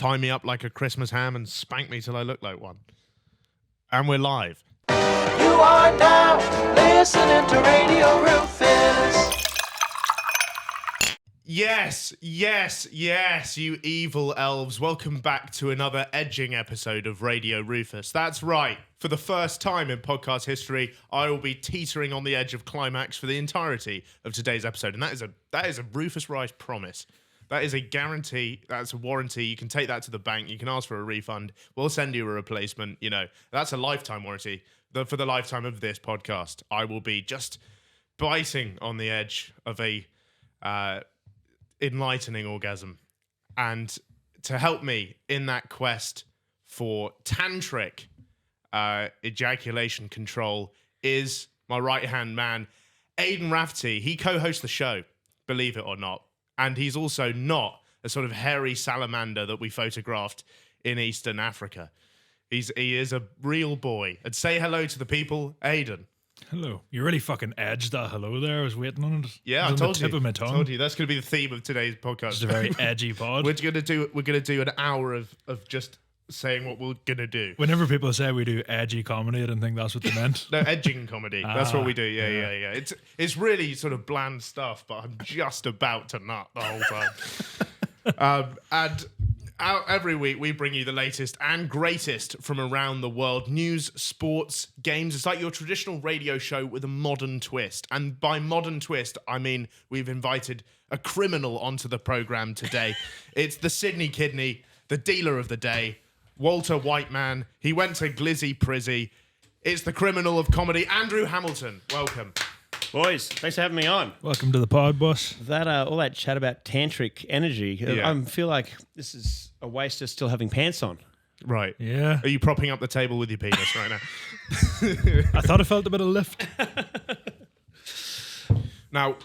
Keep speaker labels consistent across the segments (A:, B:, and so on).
A: tie me up like a Christmas ham and spank me till I look like one. And we're live.
B: You are now listening to Radio Rufus.
A: Yes, you evil elves. Welcome back to another edging episode of Radio Rufus. That's right. For the first time in podcast history, I will be teetering on the edge of climax for the entirety of today's episode. And that is a Rufus Rice promise. That is a guarantee. That's a warranty. You can take that to the bank. You can ask for a refund. We'll send you a replacement. You know, that's a lifetime warranty. For the lifetime of this podcast, I will be just biting on the edge of a enlightening orgasm. And to help me in that quest for tantric ejaculation control is my right-hand man, Aidan Rafferty. He co-hosts the show, believe it or not. And he's also not a sort of hairy salamander that we photographed in Eastern Africa. He is a real boy. And say hello to the people, Aidan.
C: Hello. You really fucking edged that hello there. I was waiting on it.
A: Yeah, I told you. That's going to be the theme of today's podcast.
C: It's a very edgy pod.
A: We're going to do an hour of just saying what we're going to do.
C: Whenever people say we do edgy comedy, I didn't think that's what they meant.
A: No, edging comedy. That's what we do. Yeah. It's really sort of bland stuff, but I'm just about to nut the whole time. Every week we bring you the latest and greatest from around the world. News, sports, games. It's like your traditional radio show with a modern twist. And by modern twist, I mean we've invited a criminal onto the programme today. It's the Sydney Kidney, the dealer of the day, Walter Whiteman. He went to Glizzy Prizzy. It's the criminal of comedy, Andrew Hamilton. Welcome.
D: Boys, thanks for having me on.
C: Welcome to the pod, boss.
D: That all that chat about tantric energy,
A: Yeah.
D: I feel like this is a waste of still having pants on.
A: Right.
C: Yeah.
A: Are you propping up the table with your penis right now?
C: I thought I felt a bit of lift.
A: Now,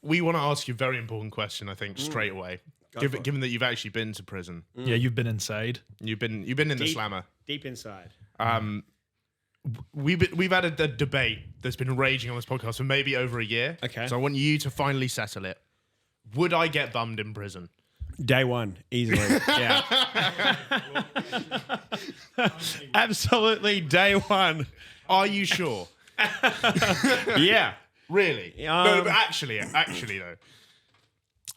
A: we want to ask you a very important question, I think, straight away. Given that you've actually been to prison.
C: Yeah, you've been inside.
A: You've been in the slammer.
D: Deep inside.
A: We've had a debate that's been raging on this podcast for maybe over a year.
D: Okay.
A: So I want you to finally settle it. Would I get bummed in prison?
D: Day one, easily. Yeah. Absolutely day one.
A: Are you sure?
D: Yeah.
A: Really? No, but actually though.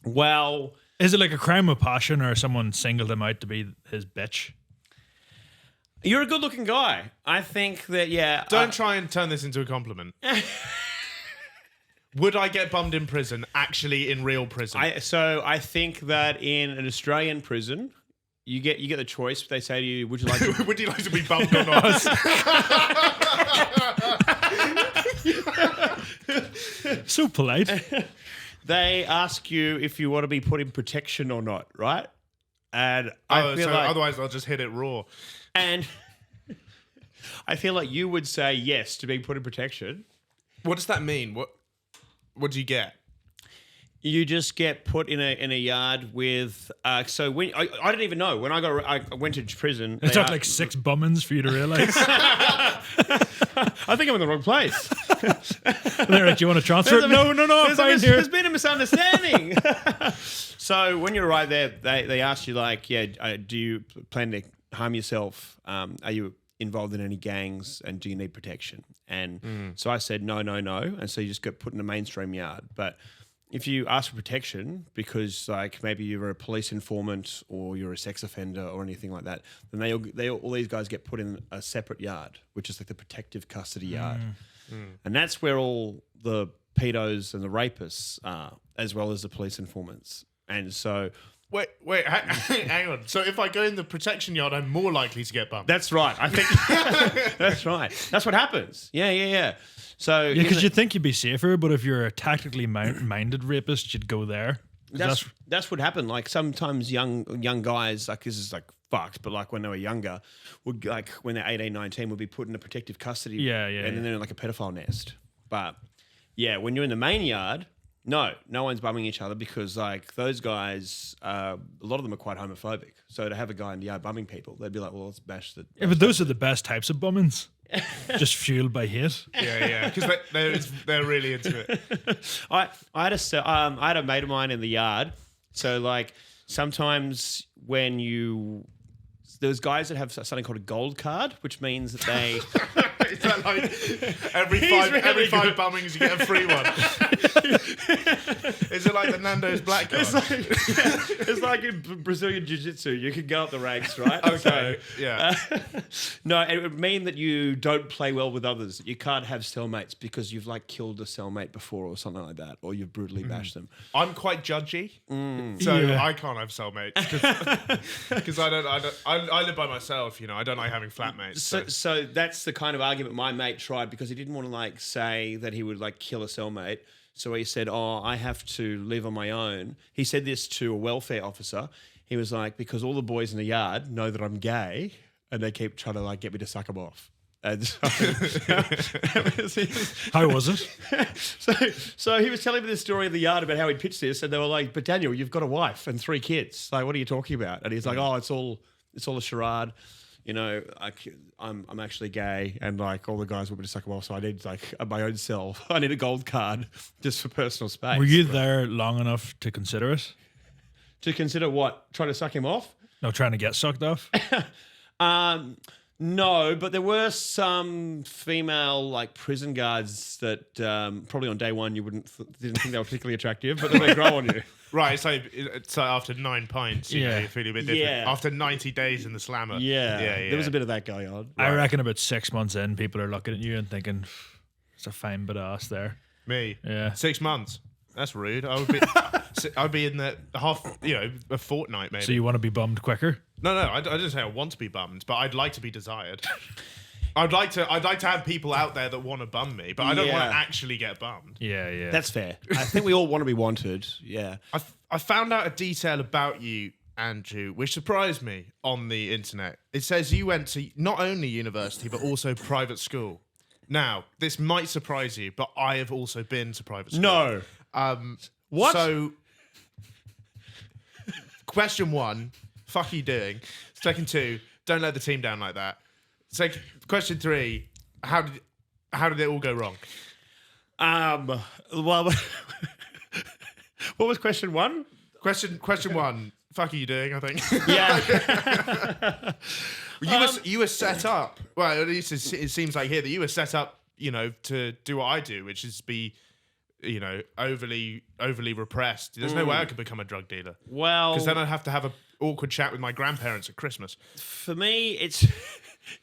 D: Well,
C: Is it like a crime of passion or someone singled him out to be his bitch?
D: you're a good-looking guy. I think that, yeah.
A: Don't try and turn this into a compliment. Would I get bummed in prison, actually in real prison?
D: I think that in an Australian prison, you get the choice. They say to you, would you like to...
A: Would you like to be bummed or not?
C: So polite.
D: They ask you if you want to be put in protection or not, right? And I feel like...
A: Otherwise I'll just hit it raw.
D: And I feel like you would say yes to being put in protection.
A: What does that mean? What do you get?
D: You just get put in a yard with. So when I didn't even know when I went to prison.
C: It took like 6 bummings for you to realise.
D: I think I'm in the wrong place.
C: They're like, do you want to transfer it? No, I'm fine here.
D: There's been a misunderstanding. So when you arrive there, they ask you like, do you plan to harm yourself? Are you involved in any gangs, and do you need protection? And so I said no, and so you just get put in a mainstream yard. But if you ask for protection because like maybe you're a police informant or you're a sex offender or anything like that, then all these guys get put in a separate yard, which is like the protective custody yard. And that's where all the pedos and the rapists are, as well as the police informants. And so...
A: Wait, hang on. So if I go in the protection yard, I'm more likely to get bumped.
D: That's right. I think that's right. That's what happens. Yeah. So
C: Yeah, because you'd think you'd be safer, but if you're a tactically minded rapist, you'd go there.
D: That's what happened. Like sometimes young guys, like this is like fucked, but like when they were younger, would like when they're 18, 19, would be put in a protective custody.
C: Yeah.
D: And then they're in like a pedophile nest. But yeah, when you're in the main yard, no one's bumming each other because like those guys, a lot of them are quite homophobic. So to have a guy in the yard bumming people, they'd be like, well, let's bash the...
C: Yeah, but those are the best types of bummings. Just fueled by hate.
A: Yeah, because they're really into it.
D: I had a mate of mine in the yard. So like sometimes when there's guys that have something called a gold card, which means that they.
A: Is that like every
D: really
A: five
D: good.
A: bummings you get a free one? Is it like the Nando's black card?
D: It's like in Brazilian jiu-jitsu. You can go up the ranks, right?
A: Okay, yeah.
D: No, it would mean that you don't play well with others. You can't have cellmates because you've like killed a cellmate before or something like that, or you've brutally bashed them.
A: I'm quite judgy, so
C: Yeah.
A: I can't have cellmates because I live by myself. You know, I don't like having flatmates.
D: So that's the kind of argument my mate tried because he didn't want to like say that he would like kill a cellmate. So he said, "Oh, I have to live on my own." He said this to a welfare officer. He was like, "Because all the boys in the yard know that I'm gay, and they keep trying to like get me to suck them off." And so,
C: How was it?
D: so he was telling me this story in the yard about how he pitched this, and they were like, "But Daniel, you've got a wife and 3 kids. Like, what are you talking about?" And he's like, "Oh, it's all a charade. You know, I'm actually gay, and like all the guys want me to suck them off, so I need like my own cell. I need a gold card just for personal space."
C: Were you there long enough to consider it?
D: To consider what? Trying to suck him off?
C: No, trying to get sucked off?
D: No, but there were some female like prison guards that probably on day one you didn't think they were particularly attractive, but then they grow on you.
A: Right, so after 9 pints, you know,
C: Yeah.
A: you're feeling a bit different.
D: Yeah.
A: After 90 days in the slammer.
D: Yeah, there was a bit of that going on.
C: I reckon about 6 months in, people are looking at you and thinking, it's a fine bit of ass there.
A: Me.
C: Yeah.
A: 6 months. That's rude. I'd be in the a fortnight maybe.
C: So you want to be bummed quicker?
A: No, I didn't say I want to be bummed, but I'd like to be desired. I'd like to have people out there that want to bum me, but I don't want
D: Yeah.
A: to actually get bummed.
C: Yeah.
D: That's fair. I think we all want to be wanted. Yeah.
A: I found out a detail about you, Andrew, which surprised me on the internet. It says you went to not only university, but also private school. Now, this might surprise you, but I have also been to private school.
D: No. What?
A: So, question 1, fuck you doing? Second 2, don't let the team down like that. Question 3, how did it all go wrong?
D: Well, what was question 1?
A: Question 1, fuck are you doing? I think.
D: Yeah.
A: You were set up. Well, at least it seems like here that you were set up, you know, to do what I do, which is be, you know, overly repressed. There's no way I could become a drug dealer.
D: Well,
A: Because then I'd have to have an awkward chat with my grandparents at Christmas.
D: for me,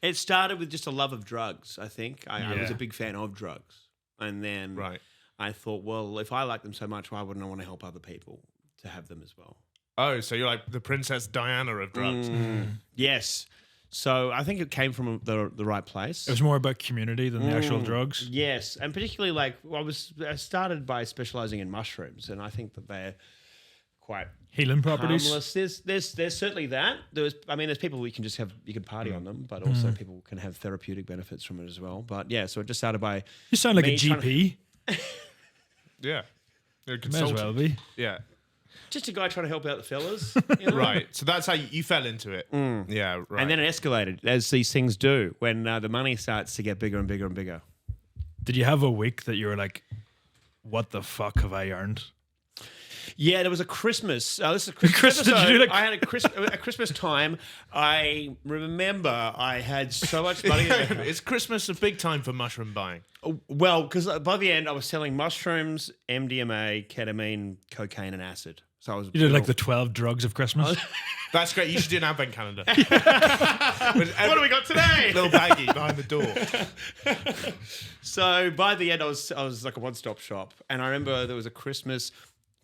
D: it started with just a love of drugs. I think I was a big fan of drugs, and then
A: Right.
D: I thought, well, if I like them so much, why wouldn't I want to help other people to have them as well?
A: Oh, so you're like the Princess Diana of drugs.
D: Yes. So I think it came from the right place.
C: It was more about community than the actual drugs.
D: Yes, and particularly like I started by specializing in mushrooms, and I think that they're quite
C: Healing properties.
D: harmless. There's certainly that. There's people you can party on them, but also people can have therapeutic benefits from it as well. But yeah, so it just started by
C: You sound like a
D: me trying to-
C: GP.
A: Yeah. You're a
C: May as
A: consultant.
C: well be.
A: Yeah.
D: just a guy trying to help out the fellas, you know?
A: Right. So that's how you fell into it. Yeah, right.
D: And then it escalated, as these things do, when the money starts to get bigger and bigger and bigger.
C: Did you have a week that you were like, what the fuck have I earned?
D: Yeah, there was a Christmas. This is a Christmas
C: Christmas- did you
D: episode.
C: do like-
D: I had a Christmas time. I remember I had so much money.
A: Is Christmas a big time for mushroom buying?
D: Well, because by the end I was selling mushrooms, MDMA, ketamine, cocaine, and acid. So I was.
C: You did like the 12 drugs of Christmas?
A: That's great. You should do an advent calendar.
D: What do we got today?
A: Little baggie behind the door.
D: So by the end, I was like a one-stop shop, and I remember there was a Christmas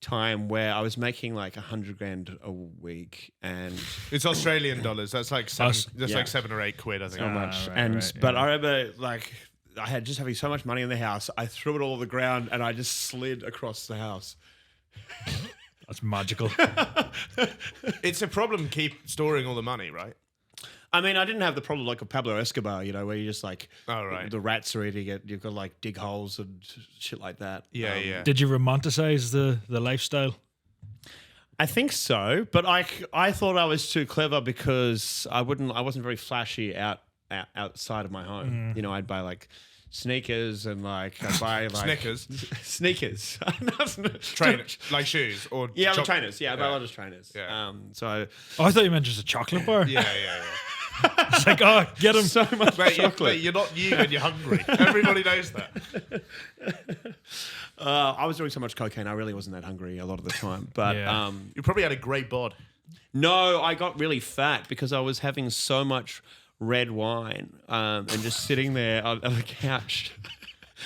D: time where I was making like $100,000 a week, and
A: It's Australian dollars. That's like
D: yeah.
A: 7 or 8 quid, I think.
D: so much.
C: right,
D: But
C: yeah.
D: I remember like I had just having so much money in the house, I threw it all on the ground and I just slid across the house.
C: That's magical.
A: It's a problem keep storing all the money, right?
D: I mean, I didn't have the problem like of Pablo Escobar, you know, where you just like,
A: Oh, right.
D: the rats are eating it. You've got to like dig holes and shit like that.
A: Yeah, yeah.
C: Did you romanticize the lifestyle?
D: I think so, but I thought I was too clever because I wasn't very flashy outside of my home. You know, I'd buy like sneakers and like I buy like
A: Snickers,
D: sneakers.
A: like shoes or
D: Yeah, the trainers. Yeah, I buy a lot of trainers.
A: Yeah.
D: So
C: Oh, I thought you meant just a chocolate bar.
A: Yeah.
C: It's like, oh, get him.
D: so much chocolate.
A: You're not you when you're hungry. Everybody knows that.
D: I was doing so much cocaine, I really wasn't that hungry a lot of the time. But
C: Yeah.
A: You probably had a great bod.
D: no, I got really fat because I was having so much red wine and just sitting there on the couch.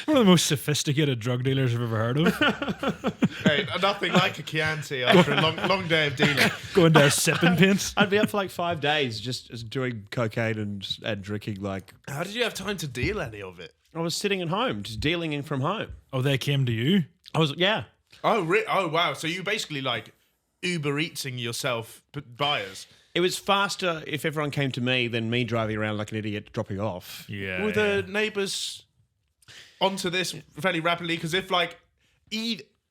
C: One of the most sophisticated drug dealers I've ever heard of.
A: Hey, nothing like a Chianti after a long day of dealing.
C: Going to a sipping paint.
D: I'd be up for like 5 days just doing cocaine and drinking. Like
A: How did you have time to deal any of it?
D: I was sitting at home, just dealing in from home.
C: Oh, they came to you?
D: I was
A: Oh, wow. So you basically like Uber Eatsing yourself buyers.
D: It was faster if everyone came to me than me driving around like an idiot dropping off.
C: Yeah.
A: Were the neighbours onto this fairly rapidly? Because if like,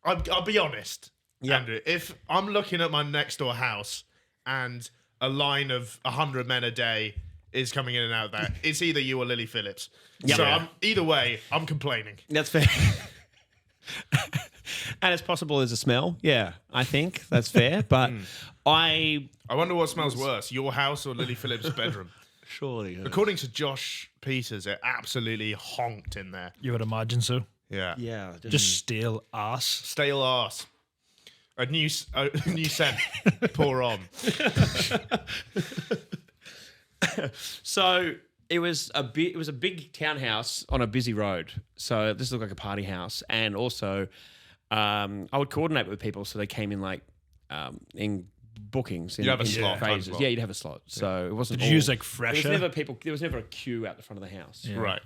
A: I'll be honest, Andrew. If I'm looking at my next door house and a line of 100 men a day is coming in and out of that, it's either you or Lily Phillips.
D: Yep.
A: So either way, I'm complaining.
D: That's fair. And it's possible there's a smell. Yeah, I think that's fair. But I
A: wonder what smells worse, your house or Lily Phillips' bedroom.
D: surely.
A: According to Josh Peters, it absolutely honked in there.
C: You would imagine so.
A: Yeah.
D: Yeah.
C: Just stale ass.
A: Stale arse. A new scent. Pour on.
D: So it was a big townhouse on a busy road. So this looked like a party house, and also I would coordinate with people so they came in like in bookings.
A: You'd have a
D: in
A: slot, time
D: phases.
A: slot.
D: Yeah, you'd have a slot. So it wasn't.
C: Did you use like
D: there
C: fresher?
D: was never a queue out the front of the house.
C: Yeah.
A: Right.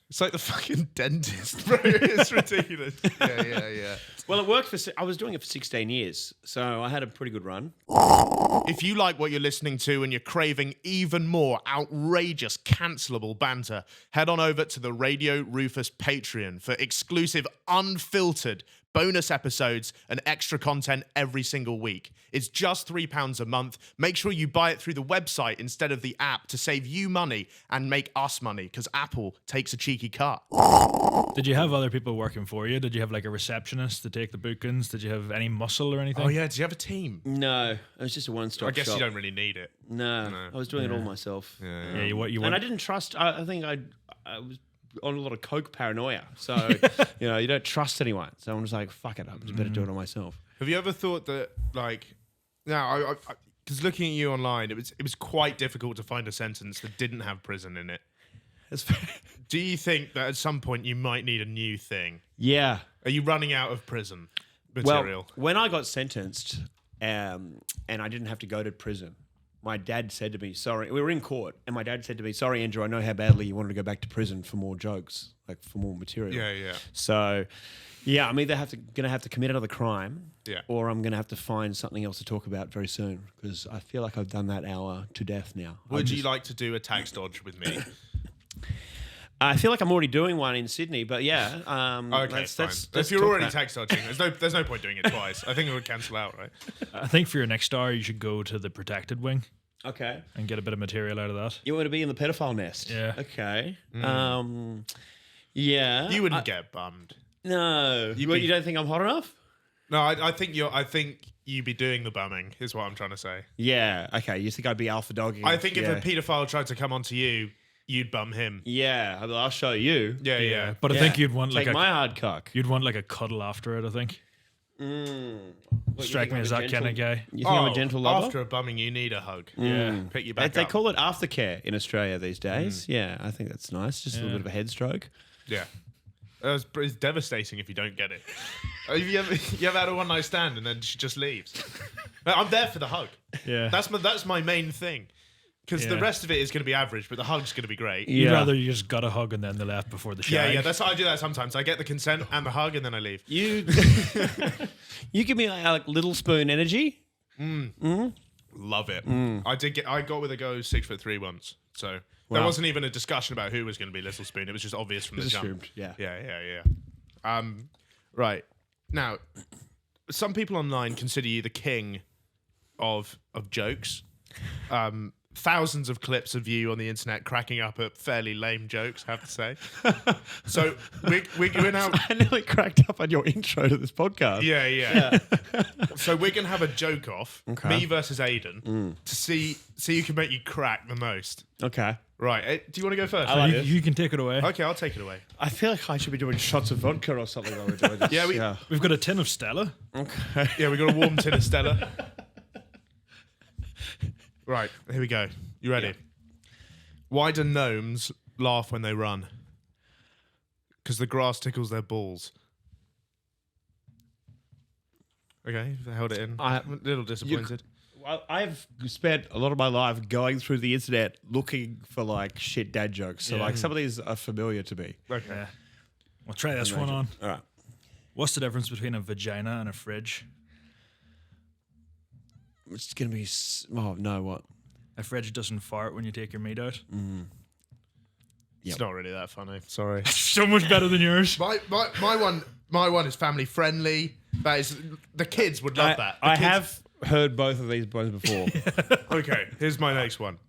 A: It's like the fucking dentist, bro. It's ridiculous. Yeah.
D: Well, it worked I was doing it for 16 years, so I had a pretty good run.
A: If you like what you're listening to and you're craving even more outrageous, cancelable banter, head on over to the Radio Rufus Patreon for exclusive, unfiltered bonus episodes and extra content every single week. It's just £3 a month. Make sure you buy it through the website instead of the app to save you money and make us money, because Apple takes a cheeky cut.
C: Did you have other people working for you? Did you have like a receptionist to take the bookings? Did you have any muscle or anything?
A: Oh, yeah. Did you have a team?
D: No, it was just a one-stop
A: I guess
D: shop.
A: you don't really need it.
D: No, I was doing it all myself.
C: Yeah, you
D: And
C: want
D: I didn't trust. I think I was on a lot of coke paranoia. So you don't trust anyone. So I'm just like, fuck it, I just better do it on myself.
A: Have you ever thought that, like, now, because looking at you online, it was quite difficult to find a sentence that didn't have prison in it. Do you think that at some point you might need a new thing?
D: Yeah.
A: Are you running out of prison material?
D: Well, when I got sentenced, and I didn't have to go to prison, my dad said to me, sorry, we were in court, and my dad said to me, sorry, Andrew, I know how badly you wanted to go back to prison for more jokes, like for more material.
A: Yeah.
D: So, yeah, I'm either going to have to commit another crime,
A: Yeah.
D: or I'm going to have to find something else to talk about very soon, because I feel like I've done that hour to death now.
A: Would you like to do a tax dodge with me?
D: I feel like I'm already doing one in Sydney, but yeah.
A: Okay, fine. If you're already tax dodging, there's no point doing it twice. I think it would cancel out, right?
C: I think for your next star, you should go to the protected wing
D: Okay.
C: and get a bit of material out of that.
D: You want to be in the pedophile nest?
C: Yeah.
D: Okay. Yeah.
A: You wouldn't get bummed.
D: No. You don't think I'm hot enough?
A: No, I think you'd be doing the bumming, is what I'm trying to say.
D: Yeah. Okay. You think I'd be alpha dogging?
A: I think if
D: yeah.
A: a paedophile tried to come onto you, you'd bum him.
D: Yeah. I'll show you.
A: Yeah.
C: But I think you'd want
D: Take
C: like
D: my hard cock.
C: you'd want like a cuddle after it. I think.
D: What,
C: Strike me as that kind of guy.
D: You think I'm a gentle lover?
A: After a bumming, you need a hug.
C: Yeah.
A: Pick you back
D: They
A: up.
D: call it aftercare in Australia these days. Yeah, I think that's nice. Just a little bit of a head stroke.
A: Yeah. It's devastating if you don't get it. Have you ever had a one night stand and then she just leaves? I'm there for the hug.
C: Yeah.
A: That's my main thing. Because the
C: Yeah.
A: rest of it is going to be average, but the hug's going to be great.
C: You'd
D: Yeah.
C: rather you just got a hug and then they left before the shag.
A: Yeah. I do that sometimes. I get the consent and the hug, and then I leave.
D: You, you give me like little spoon energy.
A: Love it. I got with a go 6'3" once, so there
D: Wow.
A: wasn't even a discussion about who was going to be Little Spoon. It was just obvious from the jump.
D: assumed, yeah.
A: Yeah. Right now, some people online consider you the king of jokes. thousands of clips of you on the internet cracking up at fairly lame jokes, I have to say. So we're going out.
D: I nearly cracked up on your intro to this podcast.
A: Yeah. So we're going to have a joke off,
D: Okay.
A: me versus Aidan, to see who can make you crack the most.
D: Okay.
A: Right. Do you want to go first?
D: I like
C: You,
D: it.
C: you can take it away.
A: Okay, I'll take it away.
D: I feel like I should be doing shots of vodka or something while we're doing this.
A: Yeah,
C: We've got a tin of Stella.
D: Okay.
A: Yeah, we got a warm tin of Stella. Right, here we go. You ready?
D: Yeah.
A: Why do gnomes laugh when they run? Because the grass tickles their balls. Okay, I held it in. I'm a little disappointed.
D: Well, I've spent a lot of my life going through the internet looking for like shit dad jokes. So
C: Yeah.
D: like some of these are familiar to me.
A: Okay.
C: Yeah. We'll try this one on.
D: All right.
C: What's the difference between a vagina and a fridge?
D: It's gonna be. Oh no! What?
C: A fridge doesn't fart when you take your meat out.
A: It's not really that funny. Sorry.
C: So much better than yours.
A: My one is family friendly. That is, the kids would love that. The
D: I
A: kids-
D: have heard both of these ones before.
A: Okay, here's my next one.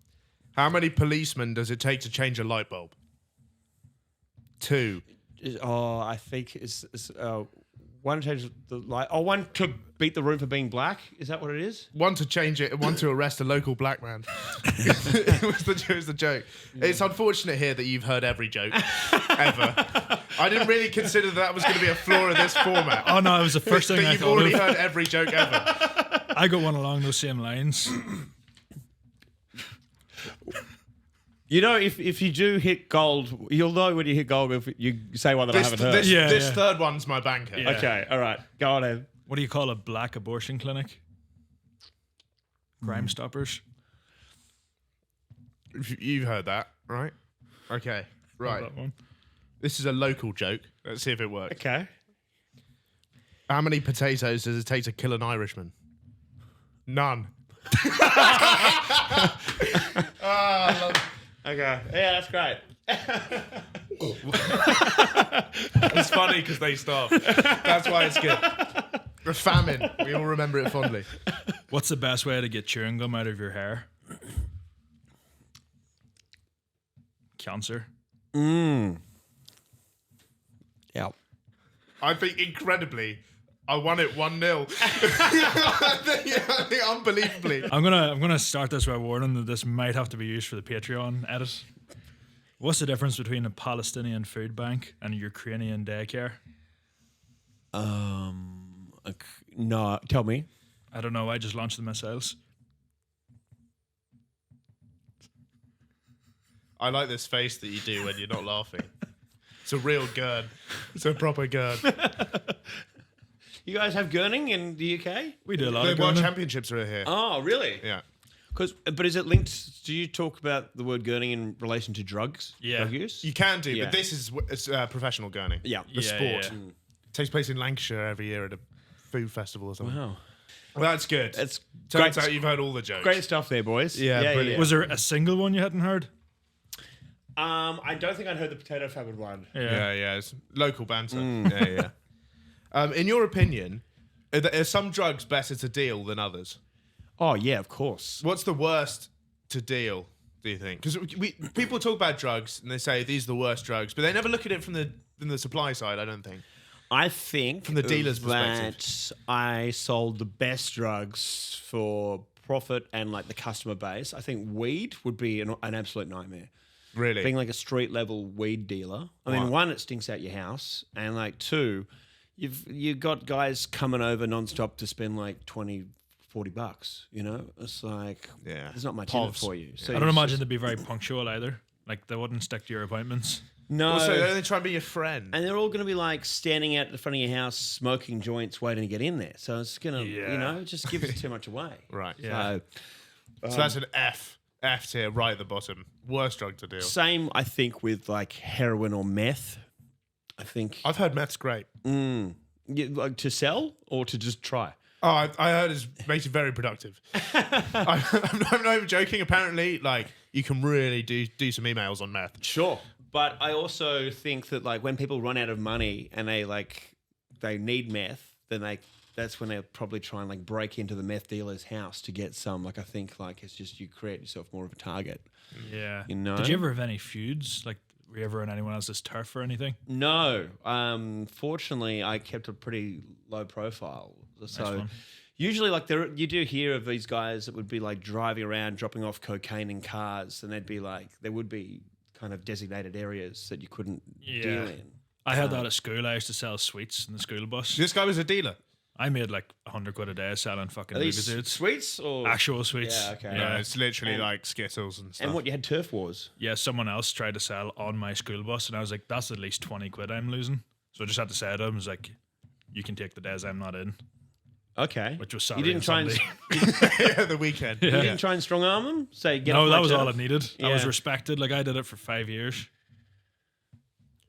A: How many policemen does it take to change a light bulb? 2.
D: Oh, I think it's one to change the light. Oh, one to beat the room for being black. Is that what it is?
A: 1 to change it, and 1 to arrest a local black man. it was the joke. It's unfortunate here that you've heard every joke ever. I didn't really consider that was going to be a flaw of this format.
C: Oh no, it was the first thing
A: That
C: I
A: you've
C: thought
A: already
C: of.
A: heard every joke ever.
C: I got one along those same lines.
D: You know, if you do hit gold, you'll know when you hit gold if you say one that I haven't heard.
A: This third one's my banker.
C: Yeah.
D: Okay, all right. Go on then.
C: What do you call a black abortion clinic? Crime Stoppers.
A: You've heard that, right? Okay, right.
C: That one.
A: This is a local joke. Let's see if it works.
D: Okay.
A: How many potatoes does it take to kill an Irishman? None.
D: Okay. Yeah, that's great.
A: It's funny because they stop. That's why it's good. The famine. We all remember it fondly.
C: What's the best way to get chewing gum out of your hair? Cancer.
D: Yeah.
A: I think incredibly, I won it 1-0. I think unbelievably.
C: I'm gonna start this by warning that this might have to be used for the Patreon edit. What's the difference between a Palestinian food bank and a Ukrainian daycare?
D: No, tell me.
C: I don't know. I just launched the missiles.
A: I like this face that you do when you're not laughing. It's a real gurn. It's a proper gurn.
D: You guys have gurning in the UK?
C: We do a lot
A: The
C: of
A: World
C: gurning.
A: Championships are here.
D: Oh, really?
A: Yeah.
D: But is it linked? Do you talk about the word gurning in relation to drugs?
C: Yeah.
D: Drug use?
A: You can do,
D: Yeah.
A: but this is professional gurning.
D: Yeah.
A: The
C: Yeah,
A: sport.
C: yeah.
A: Takes place in Lancashire every year at a food festival or something.
D: Wow.
A: Well, that's good.
D: That's
A: Turns
D: great,
A: out you've heard all the jokes.
D: great stuff there, boys.
A: Yeah, brilliant.
C: Was there a single one you hadn't heard?
D: I don't think I'd heard the potato famine one.
A: Yeah. It's local banter. Yeah. In your opinion, are some drugs better to deal than others?
D: Oh, yeah, of course.
A: What's the worst to deal, do you think? Because people talk about drugs and they say these are the worst drugs, but they never look at it from the supply side, I don't think.
D: I think
A: From the dealer's
D: that
A: perspective.
D: I sold the best drugs for profit and like the customer base. I think weed would be an absolute nightmare.
A: Really?
D: Being like a street level weed dealer. I mean,
A: Right.
D: one, it stinks out your house, and like two, you've got guys coming over nonstop to spend like 20, 40 bucks. You know, it's like there's not much in it
A: Povs.
D: for you. So
C: I don't
D: it's
C: imagine
D: just-
C: they'd be very punctual either. Like they wouldn't stick to your appointments.
D: no.
A: Also, they try and be your friend.
D: And they're all going to be like standing out the front of your house, smoking joints, waiting to get in there. So it's going to,
C: Yeah.
D: it just gives too much away.
A: Right.
C: Yeah.
A: So that's an F. F tier right at the bottom. Worst drug to deal.
D: Same, I think, with like heroin or meth. I think
A: I've heard meth's great.
D: like to sell or to just try.
A: Oh, I heard it makes you very productive. I'm not even joking. Apparently, like you can really do some emails on meth.
D: Sure. But I also think that like when people run out of money and they need meth, then they that's when they'll probably try and like break into the meth dealer's house to get some. Like I think like it's just you create yourself more of a target.
C: Yeah.
D: You know?
C: Did you ever have any feuds? Like, were you ever on anyone else's turf or anything?
D: No. Fortunately, I kept a pretty low profile. So
C: one.
D: usually, like you do hear of these guys that would be like driving around, dropping off cocaine in cars, and they'd be like, there would be kind of designated areas that you couldn't deal in.
C: I had that at school. I used to sell sweets in the school bus.
A: This guy was a dealer.
C: I made like 100 quid a day selling fucking
D: Are these
C: Lucozades.
D: sweets or
C: Actual sweets.
D: Yeah, okay.
A: Yeah, it's literally like Skittles and stuff.
D: And what you had turf wars?
C: Yeah, someone else tried to sell on my school bus, and I was like, that's at least 20 quid I'm losing. So I just had to say to him, I was like, you can take the days I'm not in,
D: Okay.
C: which was Saturday
D: You didn't try and
C: Sunday.
A: Yeah, the weekend.
D: you didn't try and strong arm them. Say get
C: No,
D: off
C: that
D: my
C: was all I
D: turf?
C: needed. I was
D: Yeah.
C: respected. Like, I did it for 5 years.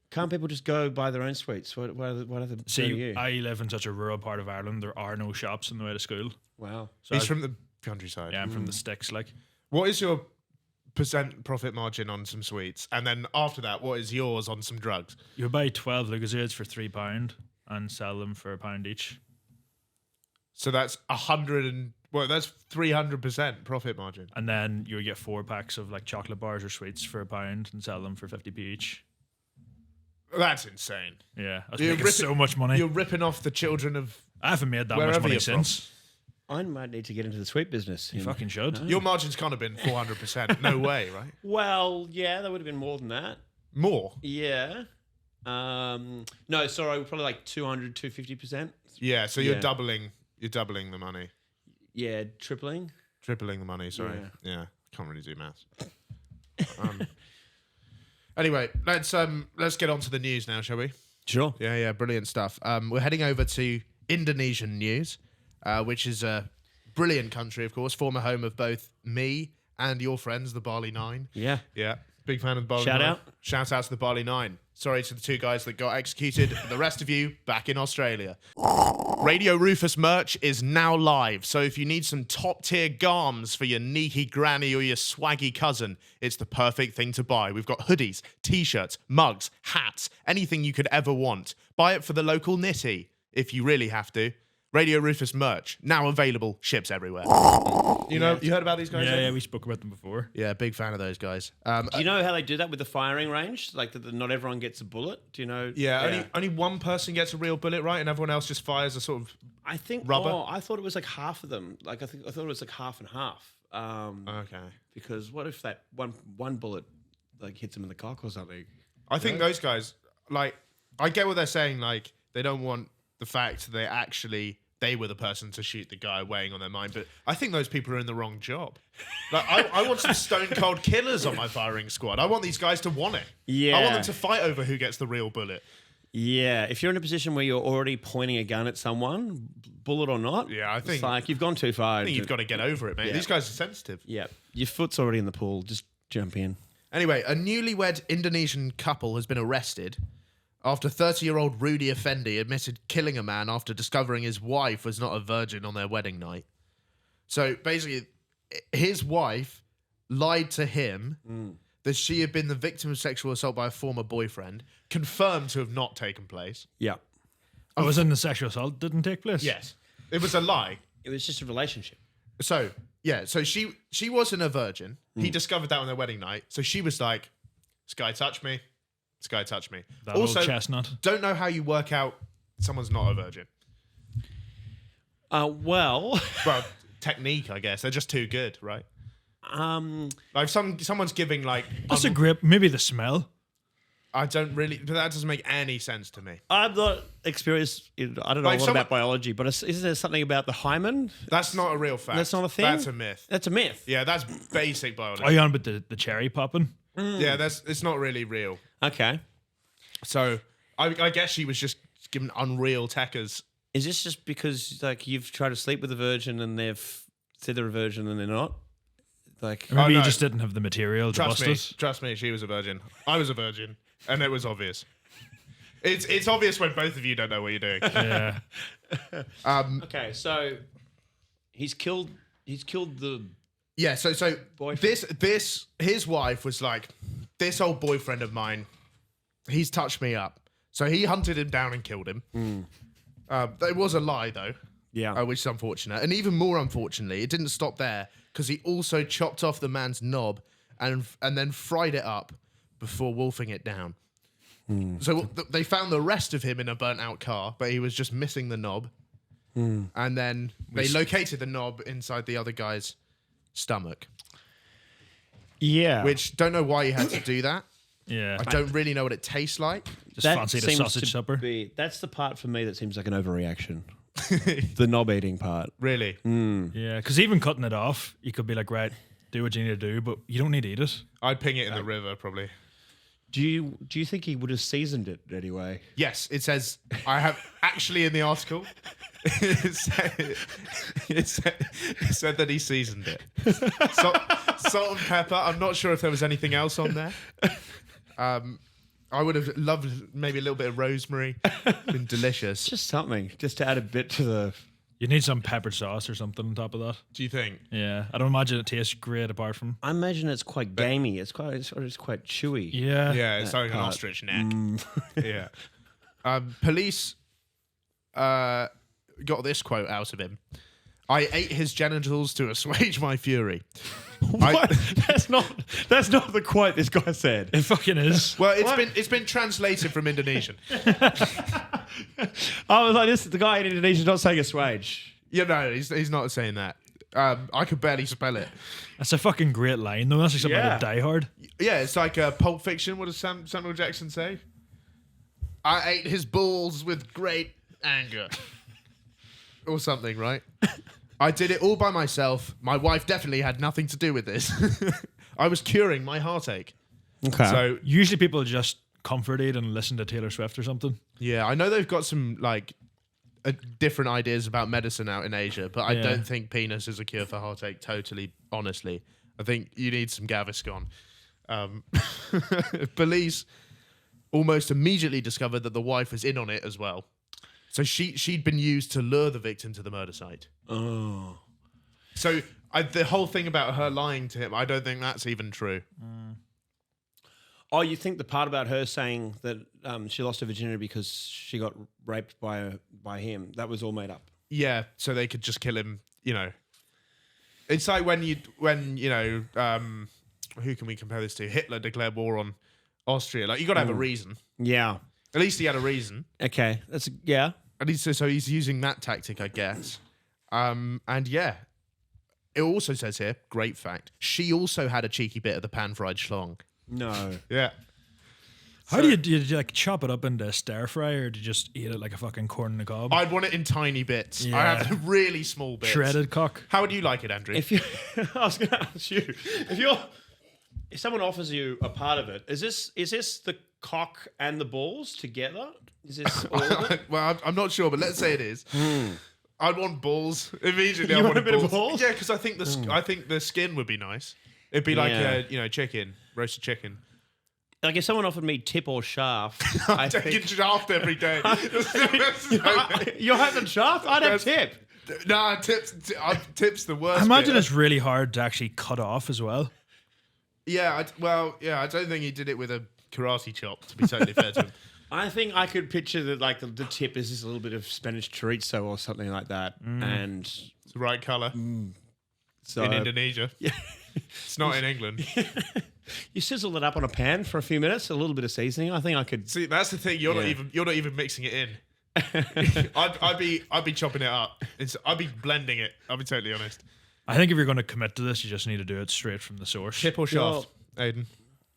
D: Can't people just go buy their own sweets? What are the go to
C: See,
D: you?
C: I live in such a rural part of Ireland. There are no shops on the way to school.
D: Wow.
C: So
A: He's from the countryside.
C: yeah, I'm from the sticks. Like,
A: What is your percent profit margin on some sweets? And then after that, what is yours on some drugs?
C: you buy 12 Lucozades for £3 and sell them for £1 each.
A: So that's 100 and well, that's 300% profit margin.
C: And then you get 4 packs of like chocolate bars or sweets for £1 and sell them for 50p each.
A: That's insane.
C: Yeah, I was
A: You're
C: making
A: ripping-
C: so much money.
A: You're ripping off the children of.
C: I haven't made that much
A: wherever
C: money
A: you're from.
C: since.
D: I might need to get into the sweet business.
C: You fucking should.
A: Your margins can't have been 400%. No way, right?
D: Well, yeah, that would have been more than that.
A: More.
D: Yeah. No, sorry, probably like 200, 250%.
A: Yeah. So
D: Yeah.
A: you're doubling. You're doubling the money,
D: Yeah, tripling.
A: tripling the money. Sorry.
D: Yeah.
A: Yeah. Can't really do maths. Anyway, let's get on to the news now, shall we?
D: Sure.
A: Yeah, brilliant stuff. We're heading over to Indonesian news, which is a brilliant country, of course, former home of both me and your friends, the Barley Nine.
D: Yeah.
A: Yeah, big fan of the Barley
D: Shout
A: Nine.
D: out.
A: Shout out to the Barley Nine. Sorry to the 2 guys that got executed. The rest of you back in Australia. Radio Rufus merch is now live, so if you need some top tier garms for your neaky granny or your swaggy cousin, it's the perfect thing to buy. We've got hoodies, t-shirts, mugs, hats, anything you could ever want. Buy it for the local nitty, if you really have to. Radio Rufus merch, now available, ships everywhere. You know, you heard about these guys?
C: Yeah,
A: Ed?
C: yeah, we spoke about them before.
A: Yeah, big fan of those guys.
D: Do you know how they do that with the firing range? Like that not everyone gets a bullet? Do you know?
A: Yeah, only one person gets a real bullet, right? And everyone else just fires a sort of.
D: I think
A: Rubber?
D: Oh, I thought it was like half of them. Like I thought it was like half and half.
A: Okay.
D: Because what if that one bullet like hits them in the cock or something?
A: I think those guys, like, I get what they're saying. Like, they don't want the fact that they were the person to shoot the guy weighing on their mind. But I think those people are in the wrong job. Like, I want some stone cold killers on my firing squad. I want these guys to want it. I want
D: Yeah.
A: them to fight over who gets the real bullet.
D: Yeah, if you're in a position where you're already pointing a gun at someone, bullet or not,
A: Yeah, I think-
D: it's like you've gone too far.
A: I think you've got to get over it, mate.
D: Yeah.
A: These guys are sensitive.
D: Yeah, your foot's already in the pool. Just jump in.
A: Anyway, a newlywed Indonesian couple has been arrested after 30-year-old Rudy Effendi admitted killing a man after discovering his wife was not a virgin on their wedding night. So basically, his wife lied to him that she had been the victim of sexual assault by a former boyfriend, confirmed to have not taken place.
D: Yeah,
C: I was in the sexual assault. Didn't take place.
A: Yes. It was a lie.
D: it was just a relationship.
A: So, yeah, so she wasn't a virgin. He discovered that on their wedding night. So she was like, this guy touched me. This guy touched me.
C: That old chestnut.
A: Don't know how you work out someone's not a virgin.
D: Well,
A: Well, technique, I guess. They're just too good, right? Like someone's giving like
C: That's a grip. Maybe the smell.
A: I don't really, but that doesn't make any sense to me.
D: I'm not experienced. I don't know
A: Like
D: a lot
A: someone-
D: about biology, but is there something about the hymen?
A: That's not a real fact.
D: That's not a thing?
A: That's a myth.
D: That's a myth.
A: Yeah, that's basic biology.
C: Are you on about the cherry popping?
A: Yeah, it's not really real.
D: Okay.
A: So I guess she was just given unreal techers.
D: Is this just because like you've tried to sleep with a virgin and they've said they're a virgin and they're not? Like,
C: Or maybe
A: no.
C: you just didn't have the material to bust us.
A: Trust me, she was a virgin. I was a virgin, and it was obvious. It's obvious when both of you don't know what you're doing.
C: Yeah.
D: okay, so he's killed the
A: Yeah, so
D: Boyfriend.
A: his wife was like, this old boyfriend of mine, he's touched me up. So he hunted him down and killed him. It was a lie though.
D: Yeah.
A: which is unfortunate. And even more unfortunately, it didn't stop there because he also chopped off the man's knob and then fried it up before wolfing it down. So they found the rest of him in a burnt-out car, but he was just missing the knob. And then they located the knob inside the other guy's stomach.
D: Yeah.
A: Which, don't know why you had to do that.
C: Yeah.
A: I don't really know what it tastes like.
C: Just fancied a sausage supper.
D: That's the part for me that seems like an overreaction. The knob eating part.
A: Really?
C: Yeah, because even cutting it off, you could be like, right, do what you need to do, but you don't need to eat it.
A: I'd ping it in the river, probably.
D: Do you think he would have seasoned it anyway?
A: Yes, it says, I have actually in the article, it said that he seasoned it. Salt and pepper. I'm not sure if there was anything else on there. I would have loved maybe a little bit of rosemary. Been delicious.
D: Just something, just to add a bit to the...
C: You need some peppered sauce or something on top of that.
A: Do you think?
C: Yeah, I don't imagine it tastes great apart from.
D: I imagine it's quite gamey. It's quite chewy.
C: Yeah.
A: Yeah, it's like an
D: part.
A: ostrich neck. Yeah. Police got this quote out of him. I ate his genitals to assuage my fury.
D: What? That's not the quote this guy said.
C: It fucking is.
A: Well, it's been translated from Indonesian.
D: I was like, the guy in Indonesia is not saying assuage.
A: Yeah, no, he's not saying that. I could barely spell it.
C: That's a fucking great line, though. That's like something out of Die Hard.
A: Yeah, it's like Pulp Fiction. What does Samuel Jackson say? I ate his balls with great anger. Or something, right? I did it all by myself. My wife definitely had nothing to do with this. I was curing my heartache.
D: Okay.
A: So,
C: Usually people just comfort eat and listen to Taylor Swift or something.
A: yeah, I know they've got some, like, different ideas about medicine out in Asia, but I
C: Yeah.
A: don't think penis is a cure for heartache, totally, honestly. I think you need some Gaviscon. Police almost immediately discovered that the wife was in on it as well. So she'd been used to lure the victim to the murder site.
D: Oh.
A: So the whole thing about her lying to him, I don't think that's even true.
D: Oh, you think the part about her saying that she lost her virginity because she got raped by him, that was all made up?
A: Yeah, so they could just kill him, you know. It's like when you know, who can we compare this to? Hitler declared war on Austria. Like, you got to have a reason.
D: Yeah.
A: At least he had a reason.
D: Okay. Yeah.
A: At least so he's using that tactic, I guess. And yeah, it also says here, great fact, she also had a cheeky bit of the pan-fried schlong.
D: No.
A: Yeah.
C: How do you like chop it up into stir fry, or do you just eat it like a fucking corn on the cob?
A: I'd want it in tiny bits. I
C: Yeah.
A: have really small bits.
C: Shredded cock.
A: How would you like it, Andrew?
D: If you, I was going to ask you, if someone offers you a part of it, is this the cock and the balls together? Is this all of it?
A: Well, I'm not sure, but let's say it is. I'd want balls immediately.
D: You
A: I
D: want a bit of balls?
A: Yeah, because I think the skin would be nice. It'd be like
D: Yeah.
A: chicken, roasted chicken.
D: Like if someone offered me tip or shaft,
A: I'm taking shaft every day.
D: You're having shaft? I'd have tip.
A: Nah, tips the worst.
C: I imagine
A: bit.
C: it's really hard to actually cut off as well.
A: Yeah, I don't think he did it with a karate chop. To be totally fair to him.
D: I think I could picture that like the tip is just a little bit of Spanish chorizo or something like that, and
A: It's the right color
D: so
A: in Indonesia. It's not in England.
D: you sizzle it up on a pan for a few minutes, a little bit of seasoning. I think I could.
A: See, that's the thing. You're not even mixing it in. I'd be chopping it up. I'd be blending it. I'll be totally honest.
C: I think if you're going to commit to this, you just need to do it straight from the source.
A: Tip or shaft, Aidan?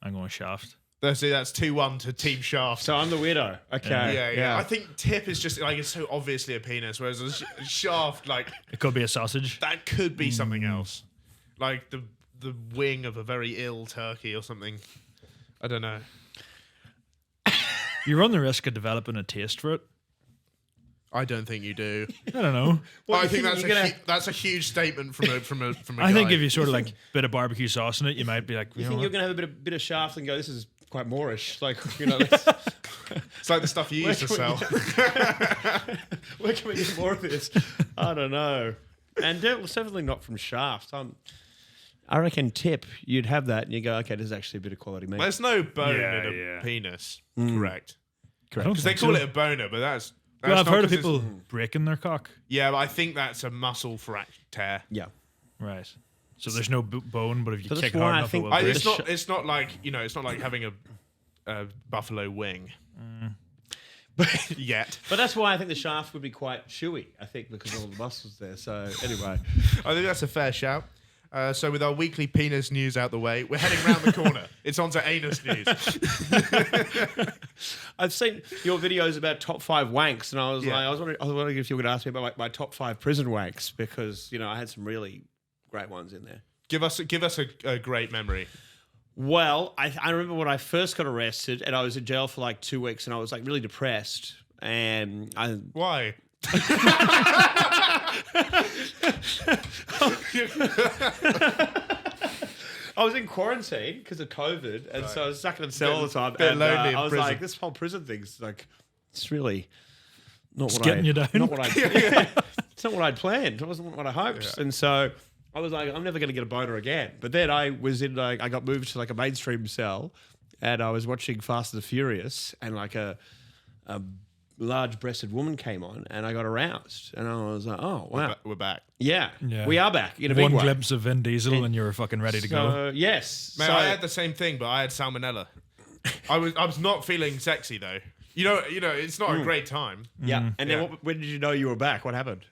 C: I'm going shaft.
A: That's 2-1 to Team Shaft.
D: So I'm the weirdo. Okay.
A: Yeah. I think tip is just like, it's so obviously a penis, whereas a shaft, like,
C: It could be a sausage.
A: that could be something else, like the wing of a very ill turkey or something. I don't know.
C: You run the risk of developing a taste for it.
A: I don't think you do.
C: I don't know.
A: I think that's a huge statement from a
C: I think
A: guy.
C: if you sort of like bit of barbecue sauce in it, you might be like,
D: You
C: you know
D: think
C: what?
D: you're gonna have a bit of shaft and go, this is quite Moorish, like that's,
A: It's like the stuff you used to sell.
D: where can we get more of this? I don't know. And definitely not from shaft. I reckon tip, you'd have that and you go, okay, there's actually a bit of quality meat.
A: There's no bone
C: Yeah,
A: in a
C: yeah.
A: penis, correct?
C: I don't
A: Because they
C: think
A: call
C: so.
A: it a boner, but that's
C: Well, I've
A: not
C: heard of
A: 'cause it's-
C: people breaking their cock.
A: Yeah, but I think that's a muscle tear.
D: Yeah.
C: Right. So there's no bone, but if you
D: So that's
C: kick
D: why
C: hard
D: I
C: enough,
D: think-
C: it will
A: I,
C: break.
A: it's not like it's not like having a buffalo wing. Yet.
D: But that's why I think the shaft would be quite chewy. I think because of all the muscles there. So anyway,
A: I think that's a fair shout. So with our weekly penis news out the way, we're heading round the corner. It's on to anus news.
D: I've seen your videos about top 5 wanks, and I was
A: Yeah.
D: like, I was wondering if you were going to ask me about my top 5 prison wanks because I had some really great ones in there.
A: Give us a great memory.
D: Well, I remember when I first got arrested, and I was in jail for like 2 weeks, and I was like really depressed, and
A: Why?
D: I was in quarantine because of COVID, and so I was stuck in a cell all the time.
A: Bit
D: And
A: lonely in
D: I was
A: prison.
D: like, this whole prison thing's like, it's really not what
C: getting you down.
D: Not what it's not what I'd planned. It wasn't what I hoped, and so I was like, I'm never going to get a boner again. But then I was in I got moved to like a mainstream cell, and I was watching Fast and the Furious, and like a large-breasted woman came on, and I got aroused, and I was like, oh wow,
A: We're back.
D: yeah,
C: Yeah.
D: we are back in a big
C: One
D: way.
C: glimpse of Vin Diesel and you were fucking ready to go.
D: So, yes,
A: Man,
D: so,
A: I had the same thing, but I had salmonella. I was not feeling sexy though. You know, it's not a great time.
D: yeah. And
A: Yeah.
D: then when did you know you were back? What happened?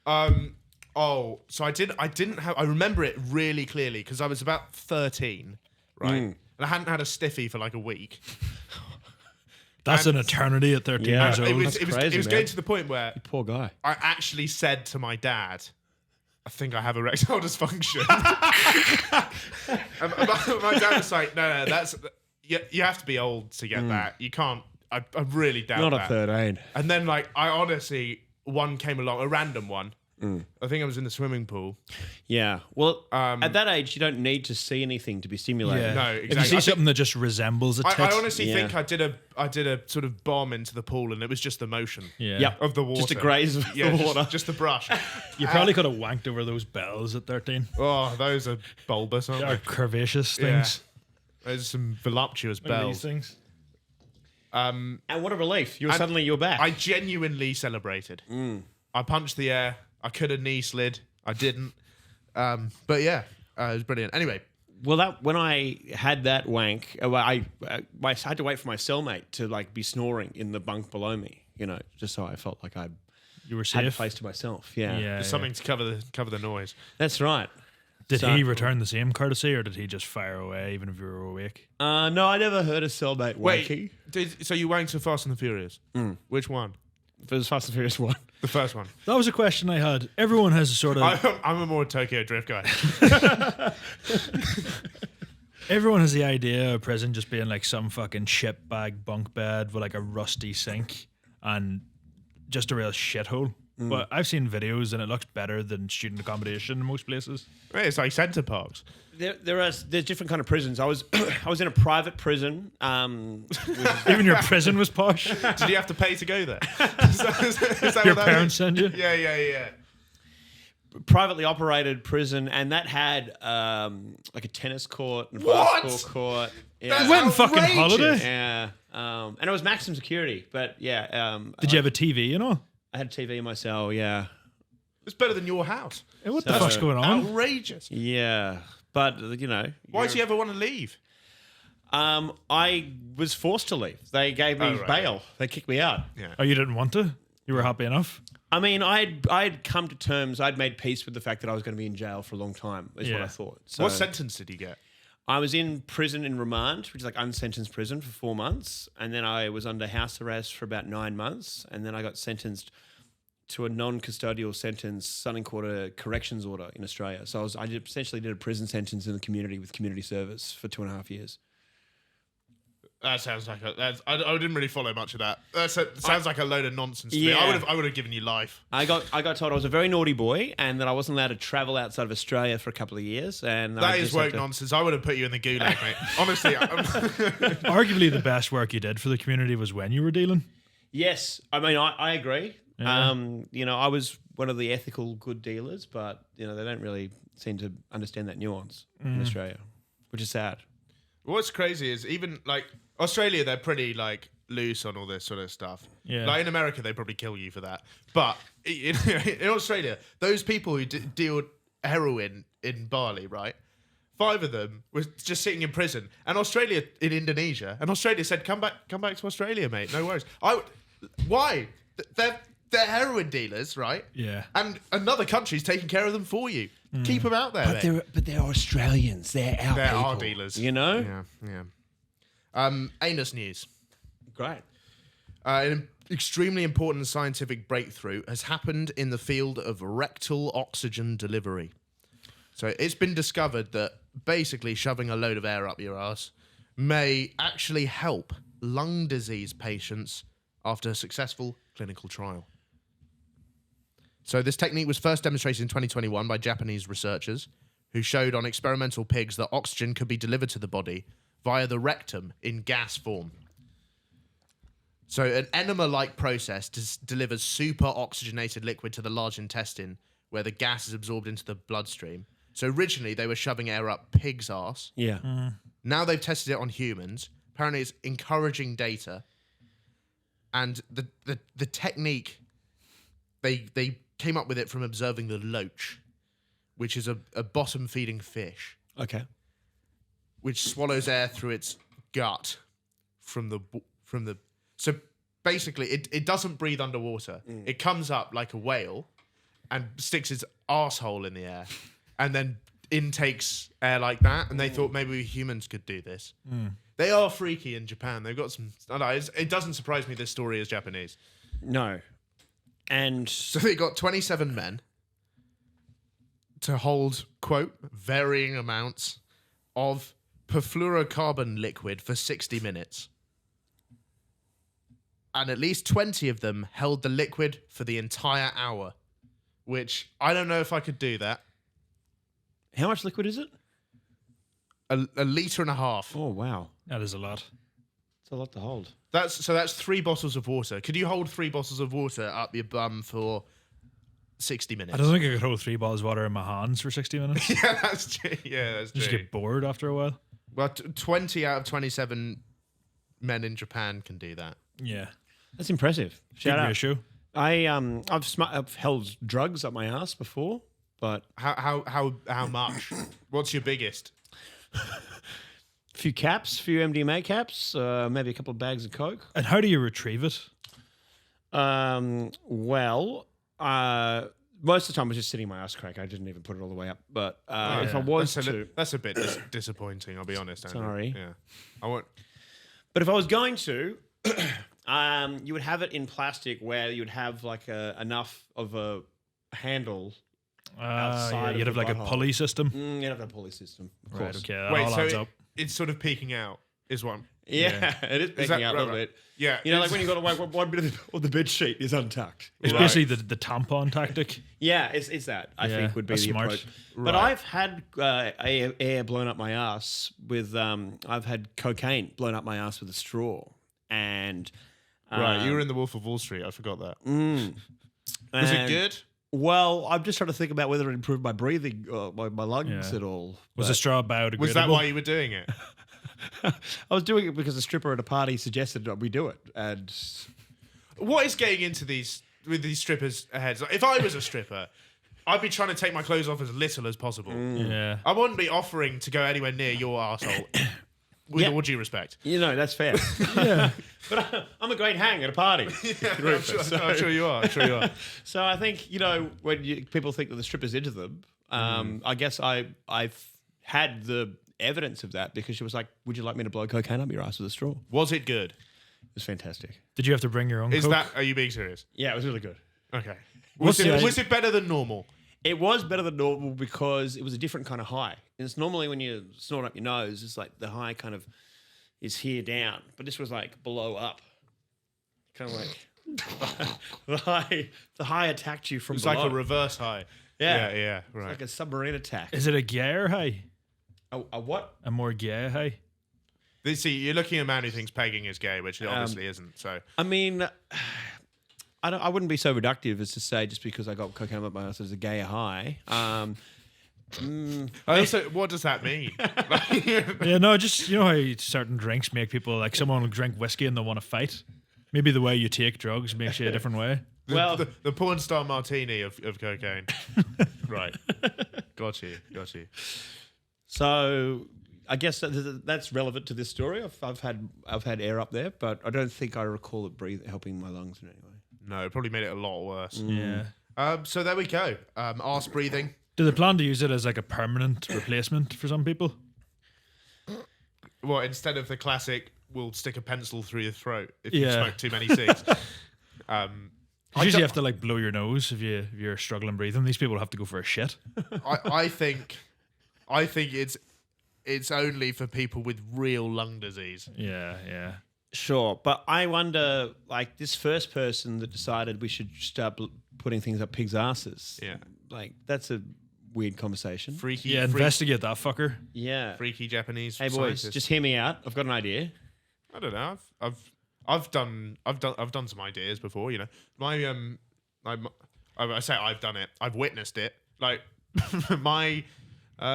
A: So I didn't have. I remember it really clearly because I was about 13, right? And I hadn't had a stiffy for like a week.
C: That's an eternity at 13
D: Yeah.
C: years old.
A: It was
D: That's crazy,
A: getting
D: man.
A: to the point where
D: Poor guy.
A: I actually said to my dad, I think I have erectile dysfunction. And my dad was like, no, that's you have to be old to get that. You can't. I really doubt
D: Not
A: that.
D: at 13.
A: And then like I honestly, one came along, a random one. I think I was in the swimming pool.
D: Yeah. Well, at that age, you don't need to see anything to be stimulated.
C: Yeah.
A: No,
C: If you
A: exactly.
C: see
A: I think-
C: something that just resembles a tit,
A: I honestly
D: Yeah.
A: think I did a sort of bomb into the pool, and it was just the motion
C: yeah.
D: Yep.
A: of the water.
D: Just a graze of
A: Yeah,
D: the
A: just-
D: water.
A: just the brush.
C: You probably could have wanked over those bells at 13.
A: Oh, those are bulbous, aren't
C: Or
A: they?
C: curvaceous
A: Yeah.
C: things.
A: There's some voluptuous
C: Look at
A: bells.
C: these things.
D: And what a relief. You were
A: And
D: suddenly you were back.
A: I genuinely celebrated. I punched the air. I could have knee slid. I didn't. But yeah, it was brilliant. Anyway,
D: well, when I had that wank, I had to wait for my cellmate to like be snoring in the bunk below me, just so I felt like I
C: You were
D: had a
C: safe.
D: place to myself. Yeah.
A: there's something to cover the noise.
D: That's right.
C: Did
D: So-
C: he return the same courtesy or did he just fire away even if you were awake?
D: No, I never heard a cellmate wanking.
A: Wait, so you wanked to Fast and the Furious? Which one?
D: It was Fast and Furious 1.
A: The first one.
C: That was a question I had. Everyone has a sort of
A: I'm a more Tokyo Drift guy.
C: everyone has the idea of prison just being like some fucking shit bag bunk bed with like a rusty sink and just a real shithole. But I've seen videos and it looks better than student accommodation in most places.
A: Hey, it's like Centre Parks.
D: There's different kind of prisons. I was I was in a private prison.
C: Even your prison was posh.
A: Did you have to pay to go there? Is that
C: Your
A: what that
C: parents
A: is?
C: send you.
A: Yeah.
D: Privately operated prison, and that had like a tennis court and a
A: What?
D: basketball court. Yeah.
A: That's
C: Went on fucking
A: outrageous.
C: holiday.
D: Yeah, and it was maximum security, but yeah.
C: Did you have a TV, you know?
D: I had a TV in my cell. Yeah,
A: It's better than your house.
C: Hey, what the
D: So-
C: fuck's going on?
A: Outrageous.
D: yeah, but
A: Why do you ever want to leave?
D: I was forced to leave. They gave me
A: Oh, right,
D: bail. They kicked me out.
C: Oh, you didn't want to? You were happy enough?
D: I mean, I'd come to terms. I'd made peace with the fact that I was going to be in jail for a long time. Is what
C: Yeah.
D: I thought. So
A: What sentence did you get?
D: I was in prison in remand, which is like unsentenced prison for 4 months, and then I was under house arrest for about 9 months, and then I got sentenced to a non-custodial sentence, Sunning Quarter corrections order in Australia. So I essentially did a prison sentence in the community with community service for 2.5 years.
A: That sounds like I didn't really follow much of that. Sounds like a load of nonsense to me.
D: Yeah.
A: I would have given you life.
D: I got told I was a very naughty boy and that I wasn't allowed to travel outside of Australia for a couple of years. And
A: That
D: I
A: is
D: just had
A: woke
D: to-
A: nonsense. I would have put you in the gulag, mate. Honestly,
C: Arguably the best work you did for the community was when you were dealing.
D: Yes, I mean I agree.
C: Yeah.
D: I was one of the ethical good dealers, but they don't really seem to understand that nuance in Australia, which is sad.
A: what's crazy is even like Australia, they're pretty like loose on all this sort of stuff.
C: Yeah.
A: Like in America, they probably kill you for that. But in Australia, those people who deal heroin in Bali, right? 5 of them were just sitting in prison. And Australia, in Indonesia, and Australia said, come back to Australia, mate. No worries. Why? They're heroin dealers, right?
C: Yeah.
A: And another country's taking care of them for you. Keep them out there, mate.
D: But they're Australians. They're our
A: They're
D: people.
A: our dealers.
D: You know?
A: Yeah. Anus news.
D: Great.
A: An extremely important scientific breakthrough has happened in the field of rectal oxygen delivery. So it's been discovered that basically shoving a load of air up your ass may actually help lung disease patients after a successful clinical trial. So this technique was first demonstrated in 2021 by Japanese researchers who showed on experimental pigs that oxygen could be delivered to the body via the rectum in gas form. So an enema-like process delivers super oxygenated liquid to the large intestine where the gas is absorbed into the bloodstream. So originally they were shoving air up pigs' arse.
D: Yeah.
A: Now they've tested it on humans. Apparently it's encouraging data. And the technique, they came up with it from observing the loach, which is a bottom-feeding fish,
D: Okay.
A: which swallows air through its gut from the. So basically, it doesn't breathe underwater. It comes up like a whale and sticks its arsehole in the air and then intakes air like that. And they thought maybe we humans could do this. They are freaky in Japan. They've got some. I don't know, it doesn't surprise me this story is Japanese.
D: No. And
A: So they got 27 men to hold, quote, varying amounts of perfluorocarbon liquid for 60 minutes. And at least 20 of them held the liquid for the entire hour, which I don't know if I could do that.
D: how much liquid is it?
A: A litre and a half.
D: Oh, wow.
C: That is a lot.
D: It's a lot to hold.
A: That's 3 bottles of water. Could you hold 3 bottles of water up your bum for 60 minutes?
C: I don't think I could hold 3 bottles of water in my hands for 60 minutes.
A: Yeah, that's true. Yeah, that's
C: Just
A: true.
C: get bored after a while.
A: Well, 20 out of 27 men in Japan can do that.
C: Yeah.
D: That's impressive. Shout
C: Good
D: out.
C: ratio.
D: I've held drugs up my ass before, but
A: How much? What's your biggest?
D: a few caps, few MDMA caps, maybe a couple of bags of Coke.
C: And how do you retrieve it?
D: Most of the time I was just sitting in my ass crack. I didn't even put it all the way up. But if I was
A: That's a bit disappointing, I'll be honest, Andrew.
D: Sorry.
A: Yeah. I want.
D: But if I was going to, you would have it in plastic where you'd have like enough of a handle. Outside of
C: you'd have
D: the
C: like a
D: butthole.
C: pulley system.
D: You'd have a pulley system, of
C: Right,
D: course.
C: okay. That
A: Wait,
C: all
A: so
C: adds up.
A: it's sort of peeking out, is one.
D: Yeah, it is peeking out a little bit.
A: Yeah.
D: You know, like when you got one bit of the bed sheet is untucked.
C: It's
A: Right.
C: basically the tampon tactic.
D: Yeah, it's that. I
C: Yeah,
D: think would be
C: that's
D: the
C: smart.
D: approach. But
A: Right.
D: I've had air blown up my ass with. I've had cocaine blown up my ass with a straw, and
A: Right. You were in The Wolf of Wall Street. I forgot that. Was it
D: and-
A: good?
D: Well, I'm just trying to think about whether it improved my breathing, my lungs
C: Yeah.
D: at all.
C: Was the straw biodegradable?
A: Was that why you were doing it?
D: I was doing it because a stripper at a party suggested that we do it, and
A: What is getting into these with these strippers' heads? Like, if I was a stripper, I'd be trying to take my clothes off as little as possible.
C: Yeah.
A: I wouldn't be offering to go anywhere near your arsehole. With
D: Yeah.
A: all due respect.
D: you know that's fair.
C: Yeah.
D: But I'm a great hang at a party. Rufus,
A: I'm sure you are. I'm sure you are.
D: So I think when people think that the stripper's into them, I guess I've had the evidence of that because she was like, "Would you like me to blow cocaine up your ass with a straw?" It
A: Was it good?
D: was fantastic.
C: Did you have to bring your own
A: Is
C: Coke?
A: that? Are you being serious?
D: Yeah, it was really good.
A: Okay.
C: What's the-
A: Was it better than normal?
D: It was better than normal because it was a different kind of high. And it's normally when you snort up your nose, it's like the high kind of is here down, but this was like below up, kind of like the high attacked you from
A: It's
D: below.
A: like a reverse high.
D: Yeah.
A: Yeah. Right.
D: like a submarine attack.
C: Is it a Gator high?
D: A what?
C: A more gay high?
A: See, you're looking at a man who thinks pegging is gay, which it obviously isn't. So
D: I mean, I wouldn't be so reductive as to say just because I got cocaine up my ass as a gayer high.
A: I also, what does that mean?
C: Yeah, no, just you know how certain drinks make people like someone will drink whiskey and they want to fight. Maybe the way you take drugs makes you a different way.
D: Well,
A: the porn star martini of cocaine. Right. Got you.
D: so I guess that's relevant to this story. I've had air up there, but I don't think I recall it helping my lungs in any way.
A: No, it probably made it a lot worse.
C: Yeah.
A: So there we go. Arse breathing.
C: Do they plan to use it as like a permanent replacement for some people?
A: Well, instead of the classic, we'll stick a pencil through your throat if you
C: Yeah.
A: smoke too many cigs.
C: You usually have to like blow your nose if you're struggling breathing. These people have to go for a shit.
A: I think it's only for people with real lung disease.
C: Yeah.
D: Sure, but I wonder, like this first person that decided we should start putting things up pigs' asses.
A: Yeah.
D: Like that's a weird conversation.
A: Freaky,
C: Yeah, investigate that fucker.
D: Yeah.
A: freaky Japanese.
D: Hey boys,
A: scientists.
D: just hear me out. I've got an idea.
A: I don't know. I've done some ideas before. You know, I say I've done it. I've witnessed it. Like my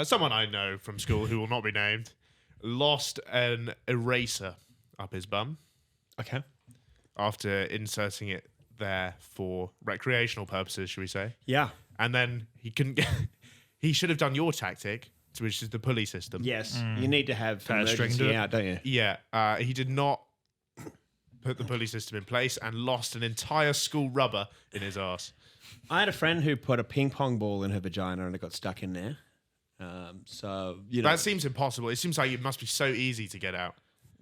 A: someone I know from school who will not be named lost an eraser up his bum
D: Okay.
A: after inserting it there for recreational purposes, should we say?
D: Yeah.
A: And then he couldn't get. He should have done your tactic, which is the pulley system.
D: Yes. You need to have
C: Kind of string
D: emergency
C: to it.
D: out, don't you?
A: Yeah, he did not put the pulley system in place and lost an entire school rubber in his arse.
D: I had a friend who put a ping pong ball in her vagina and it got stuck in there. So you know.
A: That seems impossible. It seems like it must be so easy to get out.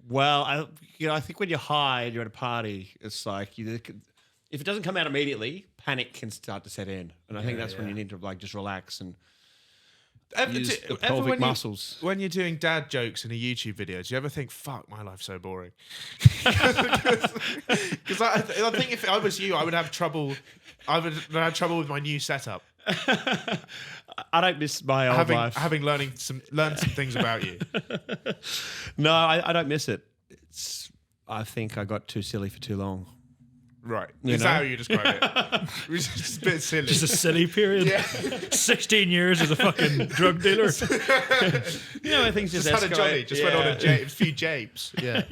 D: Well, I think when you're high and you're at a party, it's like if it doesn't come out immediately, panic can start to set in, and I think that's when you need to like just relax and use the pelvic muscles.
A: When you're doing dad jokes in a YouTube video, do you ever think, "Fuck, my life's so boring"? Because I think if I was you, I would have trouble. I would have trouble with my new setup.
D: I don't miss my old life.
A: Having learned some things about you.
D: No, I don't miss it. I think I got too silly for too long.
A: Right.
D: You
A: Is
D: know?
A: that how you describe it? It was just a bit silly.
C: Just a silly period.
A: Yeah.
C: 16 years as a fucking drug dealer.
D: You know, things just
A: had a
D: escalate.
A: jolly, just went on a few japes. Yeah.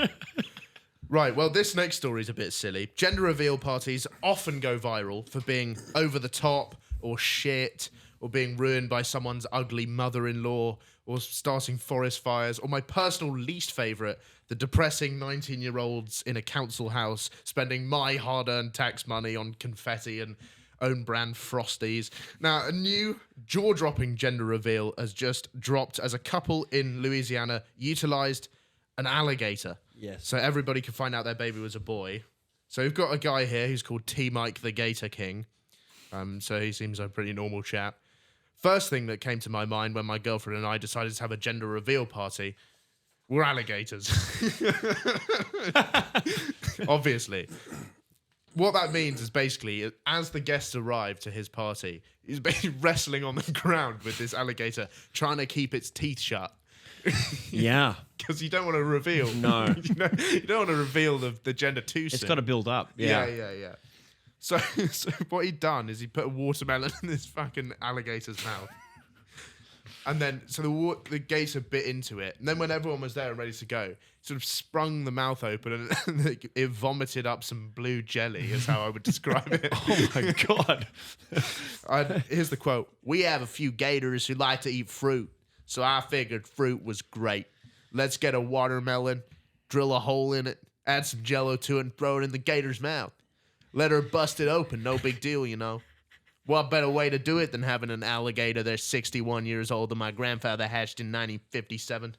A: Right, well, this next story is a bit silly. Gender reveal parties often go viral for being over the top or shit or being ruined by someone's ugly mother-in-law or starting forest fires, or my personal least favourite, the depressing 19-year-olds in a council house spending my hard-earned tax money on confetti and own-brand Frosties. Now, a new jaw-dropping gender reveal has just dropped as a couple in Louisiana utilised an alligator.
D: Yes.
A: So everybody could find out their baby was a boy. So we've got a guy here who's called T-Mike the Gator King. So he seems a pretty normal chap. First thing that came to my mind when my girlfriend and I decided to have a gender reveal party were alligators. Obviously. What that means is basically, as the guests arrive to his party, he's basically wrestling on the ground with this alligator, trying to keep its teeth shut.
D: Yeah.
A: Because you don't want to reveal.
D: No.
A: you don't want to reveal the gender too soon.
D: It's got to build up.
A: Yeah. So what he'd done is he put a watermelon in this fucking alligator's mouth. And then, so the gator bit into it. And then when everyone was there and ready to go, sort of sprung the mouth open and it vomited up some blue jelly, is how I would describe it.
D: Oh my God.
A: Here's the quote. "We have a few gators who like to eat fruit, so I figured fruit was great. Let's get a watermelon, drill a hole in it, add some jello to it, and throw it in the gator's mouth. Let her bust it open, no big deal, you know. What better way to do it than having an alligator that's 61 years old and my grandfather hatched in 1957.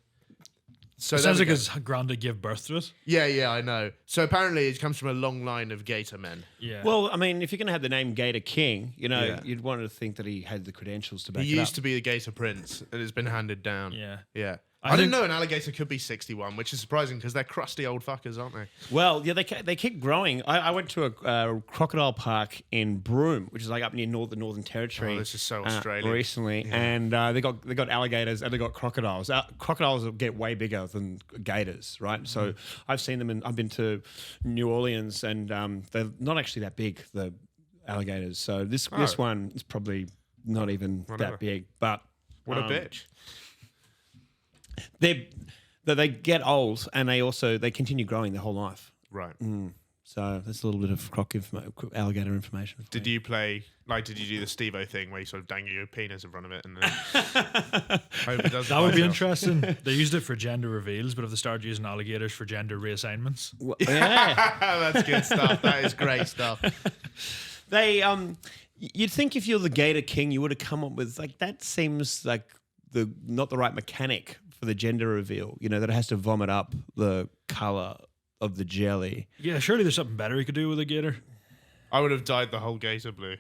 A: So
C: It
A: there
C: sounds
A: we
C: like
A: go.
C: his granddad gave birth to it.
A: Yeah, I know. So apparently it comes from a long line of gator men.
C: Yeah.
D: Well, I mean, if you're going to have the name Gator King, you know,
A: Yeah.
D: you'd want to think that he had the credentials to back
A: He
D: it
A: used
D: up.
A: to be the gator prince and it's been handed down.
C: Yeah.
A: I didn't know an alligator could be 61, which is surprising because they're crusty old fuckers, aren't they?
D: Well, yeah, they keep growing. I went to a crocodile park in Broome, which is like up near the Northern Territory.
A: Oh, this is so Australian.
D: Recently, and they got alligators and they got crocodiles. Crocodiles get way bigger than gators, right? So I've seen them, and I've been to New Orleans, and they're not actually that big, the alligators. So this one is probably not even
A: Whatever.
D: that big, but.
A: What a bitch.
D: They get old and they continue growing their whole life.
A: Right.
D: So that's a little bit of alligator information.
A: Did you do the Steve-O thing where you sort of dangle your penis in front of it and then hope it does
C: That would be interesting. They used it for gender reveals, but if they started using alligators for gender reassignments,
D: Yeah.
A: That's good stuff. That is great stuff.
D: They you'd think if you're the Gator King, you would have come up with like that seems like not the right mechanic for the gender reveal. You know, that it has to vomit up the colour of the jelly.
C: yeah, surely there's something better you could do with a gator.
A: I would have dyed the whole gator blue.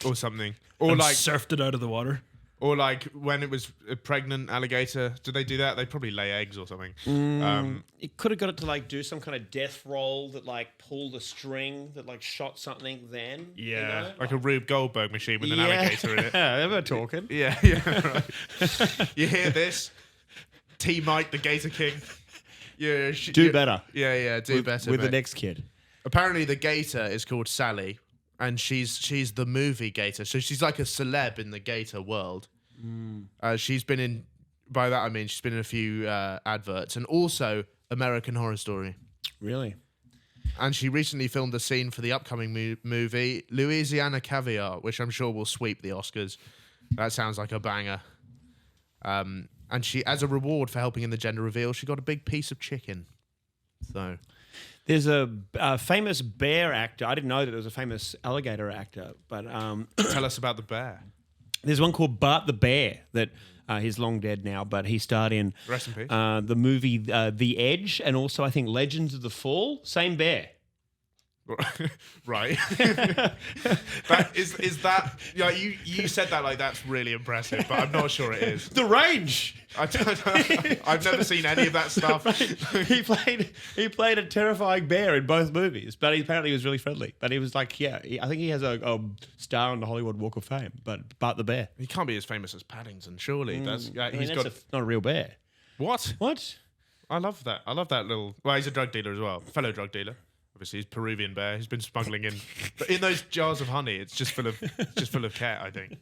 A: Or something. Or
C: And
A: like
C: surfed it out of the water.
A: Or like when it was a pregnant alligator, did they do that? They probably lay eggs or something.
D: It could have got it to like do some kind of death roll that like pulled a string that like shot something then.
A: Yeah,
D: you know?
A: like a Rube Goldberg machine with an alligator in it.
D: Yeah, we're talking.
A: Yeah, right. You hear this? T. Mike, the Gator King. Yeah,
D: Do better.
A: Yeah, do better
D: with the
A: mate.
D: next kid.
A: Apparently, the gator is called Sally, and she's the movie Gator. So she's like a celeb in the Gator world. She's been in. By that I mean she's been in a few adverts, and also American Horror Story.
D: Really?
A: And she recently filmed a scene for the upcoming movie Louisiana Caviar, which I'm sure will sweep the Oscars. That sounds like a banger. And she, as a reward for helping in the gender reveal, she got a big piece of chicken. So
D: There's a famous bear actor. I didn't know that there was a famous alligator actor, but
A: tell us about the bear.
D: there's one called Bart the Bear that he's long dead now, but he starred in
A: Rest in peace.
D: the movie The Edge and also I think Legends of the Fall. Same bear.
A: Right. is that yeah, you said that like that's really impressive, but I'm not sure it is.
D: The Range.
A: I've never seen any of that stuff.
D: He played a terrifying bear in both movies, but he was really friendly. But he was like, I think he has a star on the Hollywood Walk of Fame. But Bart the Bear.
A: He can't be as famous as Paddington, surely. That's
D: I mean,
A: he's got
D: not a real bear.
A: what?
D: What?
A: I love that. I love that little. Well, he's a drug dealer as well, fellow drug dealer. Obviously, he's Peruvian bear. He's been smuggling in, but in those jars of honey, it's just full of cat, I think.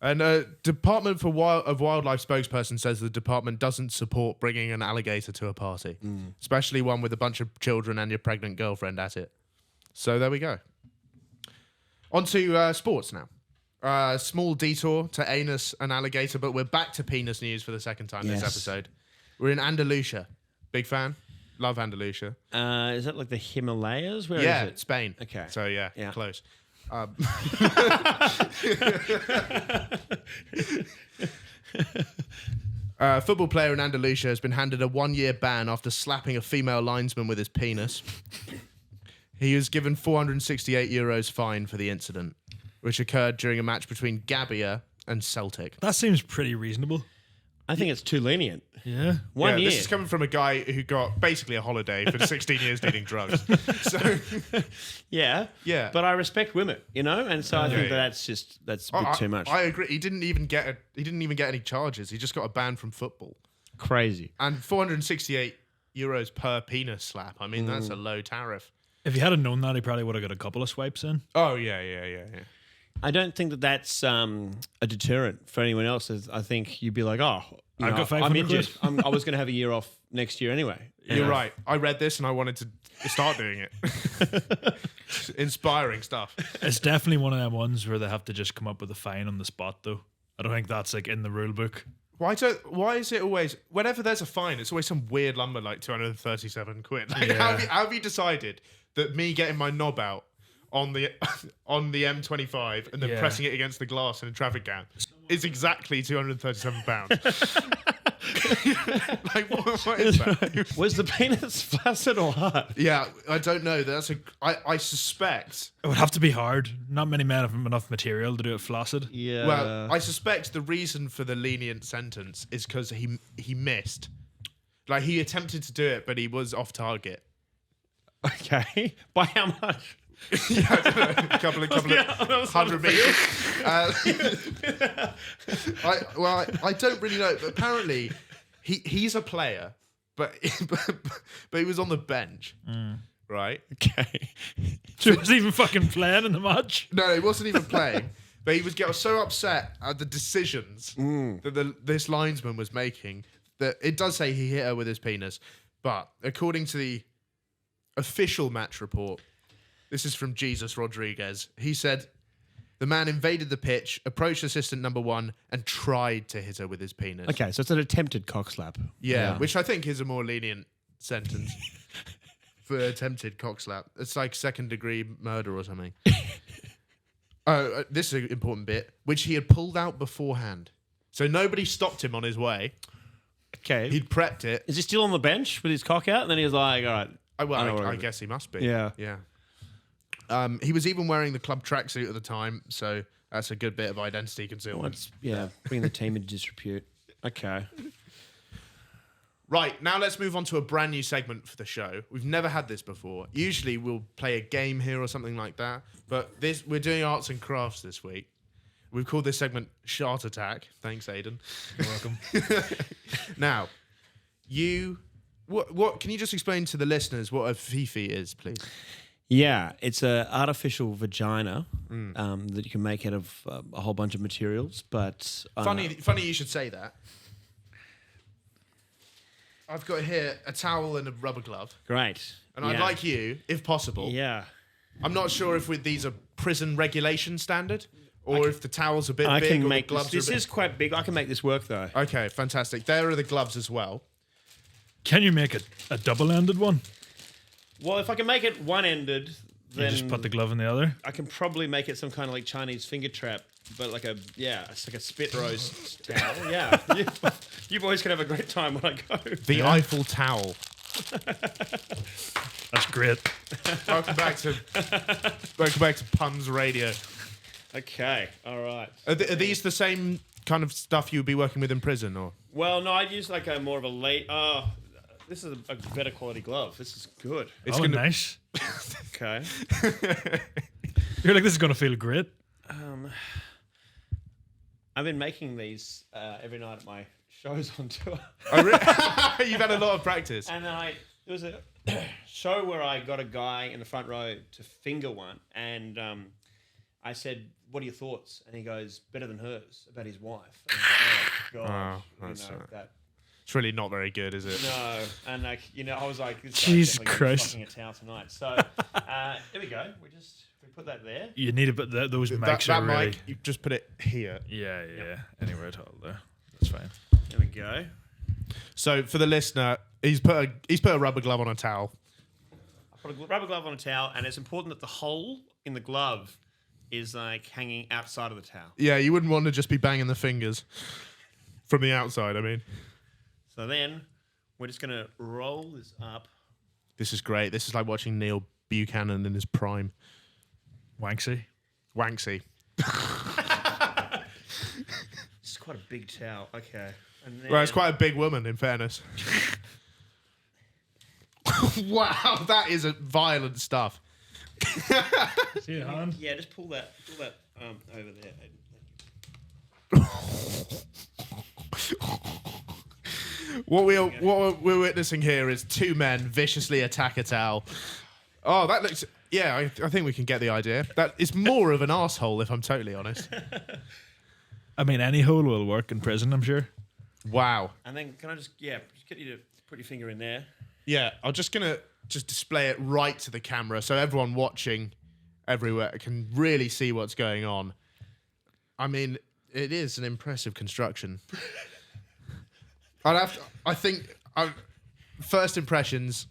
A: And Department of Wildlife spokesperson says the department doesn't support bringing an alligator to a party, especially one with a bunch of children and your pregnant girlfriend at it. So there we go. On to sports now. Small detour to anus and alligator, but we're back to penis news for the second time this episode. We're in Andalusia. Big fan. Love Andalusia.
D: Is that like the Himalayas? Where is
A: Yeah,
D: it?
A: Spain.
D: Okay.
A: So yeah. Close. A football player in Andalusia has been handed a 1-year ban after slapping a female linesman with his penis. He was given €468 fine for the incident, which occurred during a match between Gabia and Celtic.
C: That seems pretty reasonable.
D: I think it's too lenient.
C: Yeah.
D: 1 year.
A: This is coming from a guy who got basically a holiday for 16 years dealing drugs. So
D: Yeah. But I respect women, you know, and so I think that's a bit too much.
A: I agree. He didn't even get any charges. He just got a ban from football.
D: Crazy.
A: And €468 per penis slap. I mean, that's a low tariff.
C: If he had known that, he probably would have got a couple of swipes in.
A: Oh yeah.
D: I don't think that that's a deterrent for anyone else. I think you'd be like, oh,
C: I've got 500
D: I'm injured.
C: quid.
D: I was going to have a year off next year anyway.
A: You're right. I read this and I wanted to start doing it. Inspiring stuff.
C: It's definitely one of them ones where they have to just come up with a fine on the spot, though. I don't think that's like in the rule book.
A: Why is it always, whenever there's a fine, it's always some weird number like 237 quid? Like, how have you decided that me getting my knob out on the M25 and then pressing it against the glass in a traffic jam is exactly £237? Like, what is that?
D: Was the penis flaccid or hard?
A: Yeah, I don't know. I suspect.
C: It would have to be hard. Not many men have enough material to do it flaccid.
D: Yeah.
A: Well, I suspect the reason for the lenient sentence is because he missed. Like, he attempted to do it, but he was off target.
D: Okay. By how much?
A: Yeah, I don't know, a couple of 100 meters. I don't really know, but apparently he's a player, but he was on the bench, right?
D: Okay.
C: So he wasn't even fucking playing in the match.
A: No, he wasn't even playing. But he was getting so upset at the decisions that this linesman was making that it does say he hit her with his penis. But according to the official match report, this is from Jesus Rodriguez. He said the man invaded the pitch, approached assistant number 1, and tried to hit her with his penis.
D: Okay, so it's an attempted cock slap.
A: Yeah, which I think is a more lenient sentence for attempted cock slap. It's like 2nd-degree murder or something. This is an important bit, which he had pulled out beforehand. So nobody stopped him on his way.
D: Okay.
A: He'd prepped it.
D: Is he still on the bench with his cock out? And then he was like, all right.
A: I guess he must be.
D: Yeah.
A: Yeah. He was even wearing the club tracksuit at the time, so that's a good bit of identity concealment.
D: Bring the team into disrepute. Okay.
A: Right, now let's move on to a brand new segment for the show. We've never had this before. Usually we'll play a game here or something like that, but we're doing arts and crafts this week. We've called this segment Shart Attack. Thanks, Aidan.
C: You're welcome.
A: Now, what can you just explain to the listeners what a fifi is, please?
D: Yeah, it's an artificial vagina that you can make out of a whole bunch of materials. But
A: Funny you should say that. I've got here a towel and a rubber glove.
D: Great.
A: And I'd like you, if possible.
D: Yeah.
A: I'm not sure if these are prison regulation standard or if the towel's a bit big or the gloves
D: this
A: are a bit...
D: is quite big. I can make this work, though.
A: Okay, fantastic. There are the gloves as well.
C: Can you make a double-ended one?
D: Well, if I can make it one-ended, then...
C: You just put the glove in the other?
D: I can probably make it some kind of like Chinese finger trap, but it's like a spit roast towel. Yeah. You boys can have a great time when I go.
A: The Eiffel Towel.
C: That's great.
A: Welcome back to Puns Radio.
D: Okay, all right.
A: Are these the same kind of stuff you would be working with in prison, or?
D: Well, no, I'd use like a more of a late... this is a better quality glove. This is good.
A: It's
C: nice.
D: Okay.
C: You're like, this is going to feel great.
D: I've been making these every night at my shows on tour.
A: Oh, really? You've had a lot of practice.
D: And there was a show where I got a guy in the front row to finger one, and I said, "What are your thoughts?" And he goes, "Better than hers," about his wife. And I was like, "Oh God, that."
A: It's really not very good, is it?
D: No, and I was like, this
C: Jesus
D: guy's definitely
C: Christ.
D: fucking a towel tonight. So there we go. We put that there.
C: You need to put those mics
A: That
C: are really...
A: mic, you just put it here.
C: Yeah. Anywhere at all there. That's fine.
D: There we go.
A: So for the listener, he's put a rubber glove on a towel.
D: I put a rubber glove on a towel, and it's important that the hole in the glove is like hanging outside of the towel.
A: Yeah, you wouldn't want to just be banging the fingers from the outside, I mean.
D: So then we're just going to roll this up.
A: This is great. This is like watching Neil Buchanan in his prime.
C: Wanksy.
D: It's quite a big towel. Okay. And then,
A: Well, it's quite a big woman, in fairness. Wow, that is a violent stuff.
C: See your hand?
D: Yeah, just pull that over there.
A: What we're witnessing here is two men viciously attack a towel. Oh, that looks... Yeah, I think we can get the idea. That is more of an arsehole, if I'm totally honest.
C: I mean, any hole will work in prison, I'm sure.
A: Wow.
D: And then can I just get you to put your finger in there?
A: Yeah, I'm just going to display it right to the camera so everyone watching everywhere can really see what's going on. I mean, it is an impressive construction. First impressions,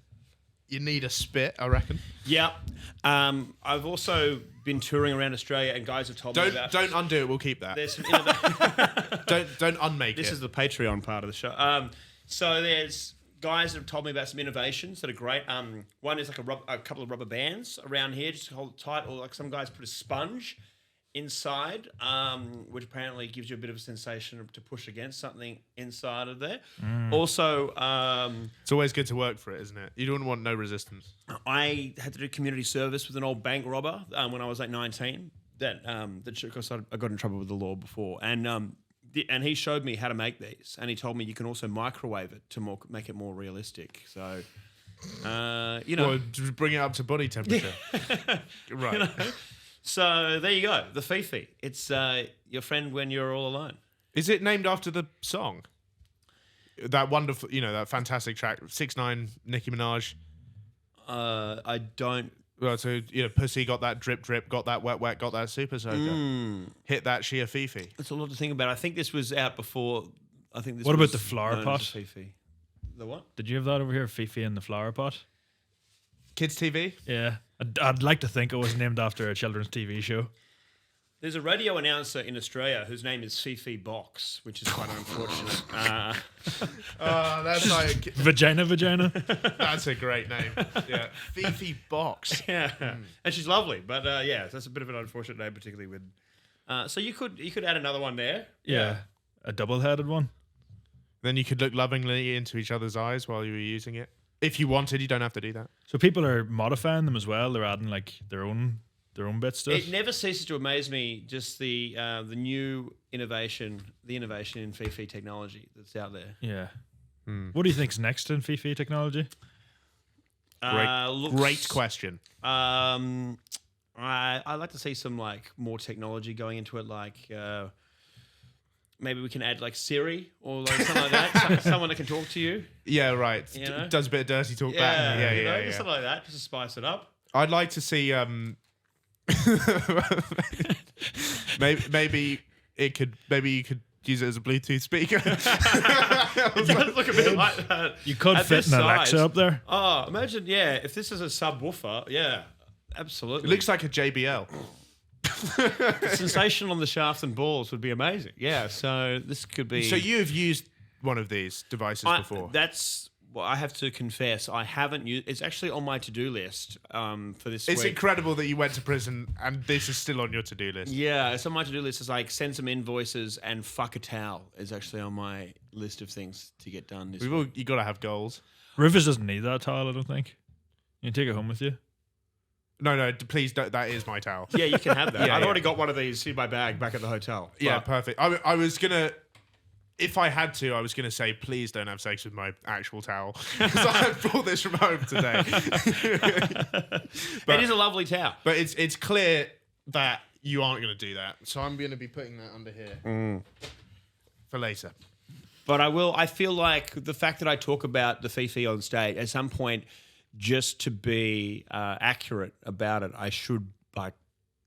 A: you need a spit, I reckon.
D: Yeah. I've also been touring around Australia, and guys have told me about...
A: Don't undo it, we'll keep that.
D: There's some
A: Don't unmake it.
D: This is the Patreon part of the show. So there's guys that have told me about some innovations that are great. One is like a couple of rubber bands around here just to hold it tight, or like some guys put a sponge inside, which apparently gives you a bit of a sensation to push against something inside of there. Also,
A: it's always good to work for it, isn't it? You don't want no resistance.
D: I had to do community service with an old bank robber when I was like 19. Because I got in trouble with the law before, and he showed me how to make these, and he told me you can also microwave it to make it more realistic. So,
A: Well, to bring it up to body temperature. Right.
D: So there you go. The Fifi. It's your friend when you're all alone.
A: Is it named after the song? That wonderful, that fantastic track, 6ix9ine, Nicki Minaj.
D: I don't.
A: Well, so Pussy got that drip drip, got that wet wet, got that super soaker. Hit that she a Fifi.
D: It's a lot to think about. I think this was out before. I think this.
C: What
D: was
C: about the flower
D: known
C: pot?
D: as Fifi. The what?
C: Did you have that over here, Fifi and the flower pot?
A: Kids TV.
C: Yeah, I'd like to think it was named after a children's TV show.
D: There's a radio announcer in Australia whose name is Fifi Box, which is quite unfortunate.
A: That's like
C: Vagina.
A: that's a great name. Yeah, Fifi Box.
D: Yeah, and she's lovely, but yeah, that's a bit of an unfortunate name, particularly with. So you could add another one there.
C: Yeah, a double-headed one.
A: Then you could look lovingly into each other's eyes while you were using it. If you wanted, you don't have to do that.
C: So people are modifying them as well. They're adding like their own bits to it.
D: It never ceases to amaze me just the new innovation, the innovation in Fifi technology that's out there.
C: Yeah. What do you think's next in Fifi technology?
A: Great question.
D: I like to see some like more technology going into it, like maybe we can add like Siri or like something like that, someone that can talk to you.
A: Yeah, right.
D: You know?
A: Does a bit of dirty talk back.
D: Yeah,
A: Yeah.
D: just something like that, just to spice it up.
A: I'd like to see. Maybe you could use it as a Bluetooth speaker.
D: It does look a bit like that.
C: You could
D: At
C: fit
D: this
C: an Alexa
D: size.
C: up there.
D: Oh, imagine, if this is a subwoofer, yeah, absolutely.
A: It looks like a JBL.
D: Sensation on the shafts and balls would be amazing. Yeah, so this could be.
A: So you have used one of these devices before?
D: That's. Well, I have to confess, I haven't used. It's actually on my to-do list for this
A: It's
D: week.
A: incredible that you went to prison and this is still on your to-do list.
D: Yeah, it's on my to-do list. It's like send some invoices and fuck a towel is actually on my list of things to get done this week.
A: You got to have goals.
C: Rufus doesn't need that towel, I don't think. You can take it home with you.
A: No, please don't. That is my towel.
D: Yeah, you can have that.
A: Yeah,
D: I've
A: yeah.
D: already got one of these in my bag back at the hotel.
A: Yeah,
D: But-
A: perfect. I was gonna, if I had to, I was gonna say, please don't have sex with my actual towel because I brought this from home today.
D: it is a lovely towel.
A: But it's clear that you aren't gonna do that, so I'm gonna be putting that under here for later.
D: But I feel like the fact that I talk about the Fifi on stage, at some point, just to be accurate about it, I should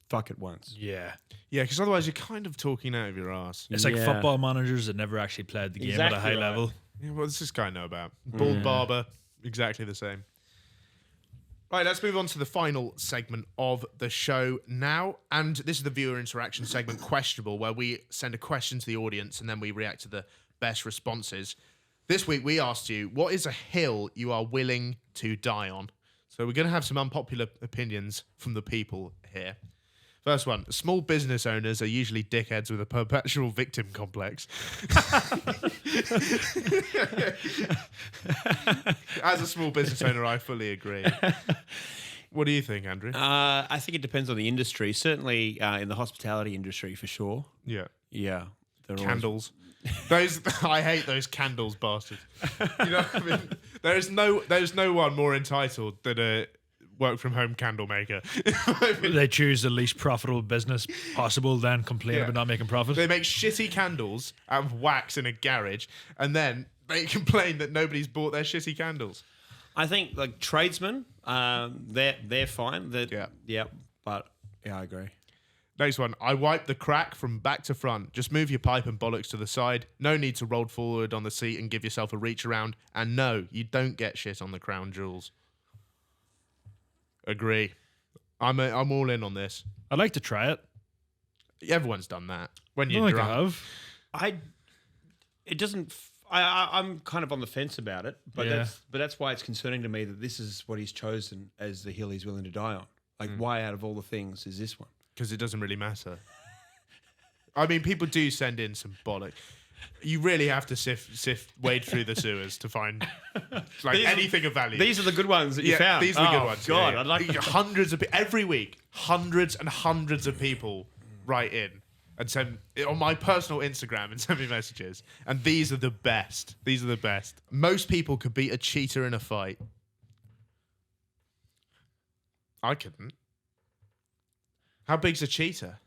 D: fuck it once.
C: Yeah.
A: Yeah, because otherwise you're kind of talking out of your ass.
C: It's like
D: Yeah.
C: football managers that never actually played the game at a
D: Exactly
C: high
D: right.
C: level.
A: Yeah, what does this guy know about? Bald barber, exactly the same. Right, let's move on to the final segment of the show now. And this is the viewer interaction segment, Questionable, where we send a question to the audience and then we react to the best responses. This week we asked you, what is a hill you are willing to die on? So we're going to have some unpopular opinions from the people here. First one, small business owners are usually dickheads with a perpetual victim complex. As a small business owner, I fully agree. What do you think, Andrew?
D: I think it depends on the industry. Certainly in the hospitality industry, for sure.
A: Yeah.
D: Yeah. They're always-
A: Candles. Those I hate those candles bastards. You know what I mean? There's no one more entitled than a work from home candle maker.
C: They choose the least profitable business possible, then complain
A: Yeah.
C: about not making profit.
A: They make shitty candles out of wax in a garage, and then they complain that nobody's bought their shitty candles.
D: I think like tradesmen, they're fine.
A: Yeah.
D: But yeah, I agree.
A: Next one. I wipe the crack from back to front. Just move your pipe and bollocks to the side. No need to roll forward on the seat and give yourself a reach around. And no, you don't get shit on the crown jewels. Agree. I'm all in on this.
C: I'd like to try it.
A: Everyone's done that. When
C: I
A: you're
C: don't think I
A: drunk.
C: have.
D: It doesn't. I'm kind of on the fence about it, but
C: Yeah.
D: that's why it's concerning to me that this is what he's chosen as the hill he's willing to die on. Like, why out of all the things is this one?
A: Because it doesn't really matter. I mean, people do send in some bollock. You really have to wade through the sewers to find like anything of value.
D: These are the good ones that you found.
A: These are the good ones.
D: God,
A: Yeah.
D: I'd like to.
A: Hundreds of every week, hundreds and hundreds of people write in and send on my personal Instagram and send me messages. And these are the best. These are the best. Most people could beat a cheetah in a fight. I couldn't. How big's a cheetah?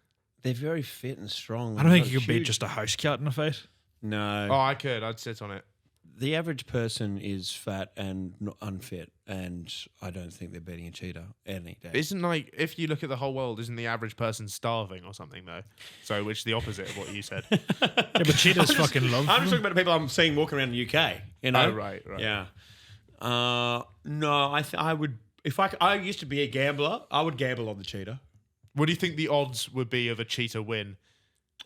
D: They're very fit and strong.
C: I don't think
D: Not
C: you could beat
D: huge.
C: just a house cat in a fight.
D: No.
A: Oh, I could. I'd sit on it.
D: The average person is fat and not unfit, and I don't think they're beating a cheetah any day.
A: Isn't like if you look at the whole world, isn't the average person starving or something though? So which is the opposite of what you said.
C: Yeah, but cheetahs fucking love
D: I'm
C: them.
D: just talking about the people I'm seeing walking around the UK. You know,
A: Oh, right.
D: Yeah. No, I would. If I used to be a gambler, I would gamble on the cheetah.
A: What do you think the odds would be of a cheetah win,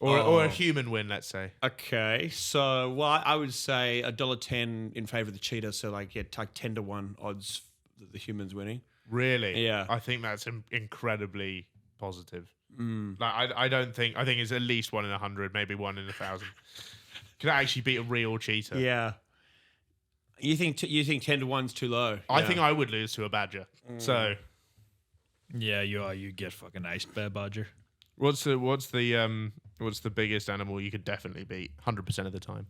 A: or a human win? Let's say.
D: Okay, so I would say $1.10 in favor of the cheetah. So like take 10-1 odds that the humans winning.
A: Really?
D: Yeah.
A: I think that's incredibly positive. Like I don't think. I think it's at least 1 in 100, maybe 1 in 1,000. Could actually beat a real cheetah?
D: Yeah. You think 10-1's too low?
A: I think I would lose to a badger. So
C: Yeah, you are. You get fucking iced by a badger.
A: what's the biggest animal you could definitely beat 100% of the time?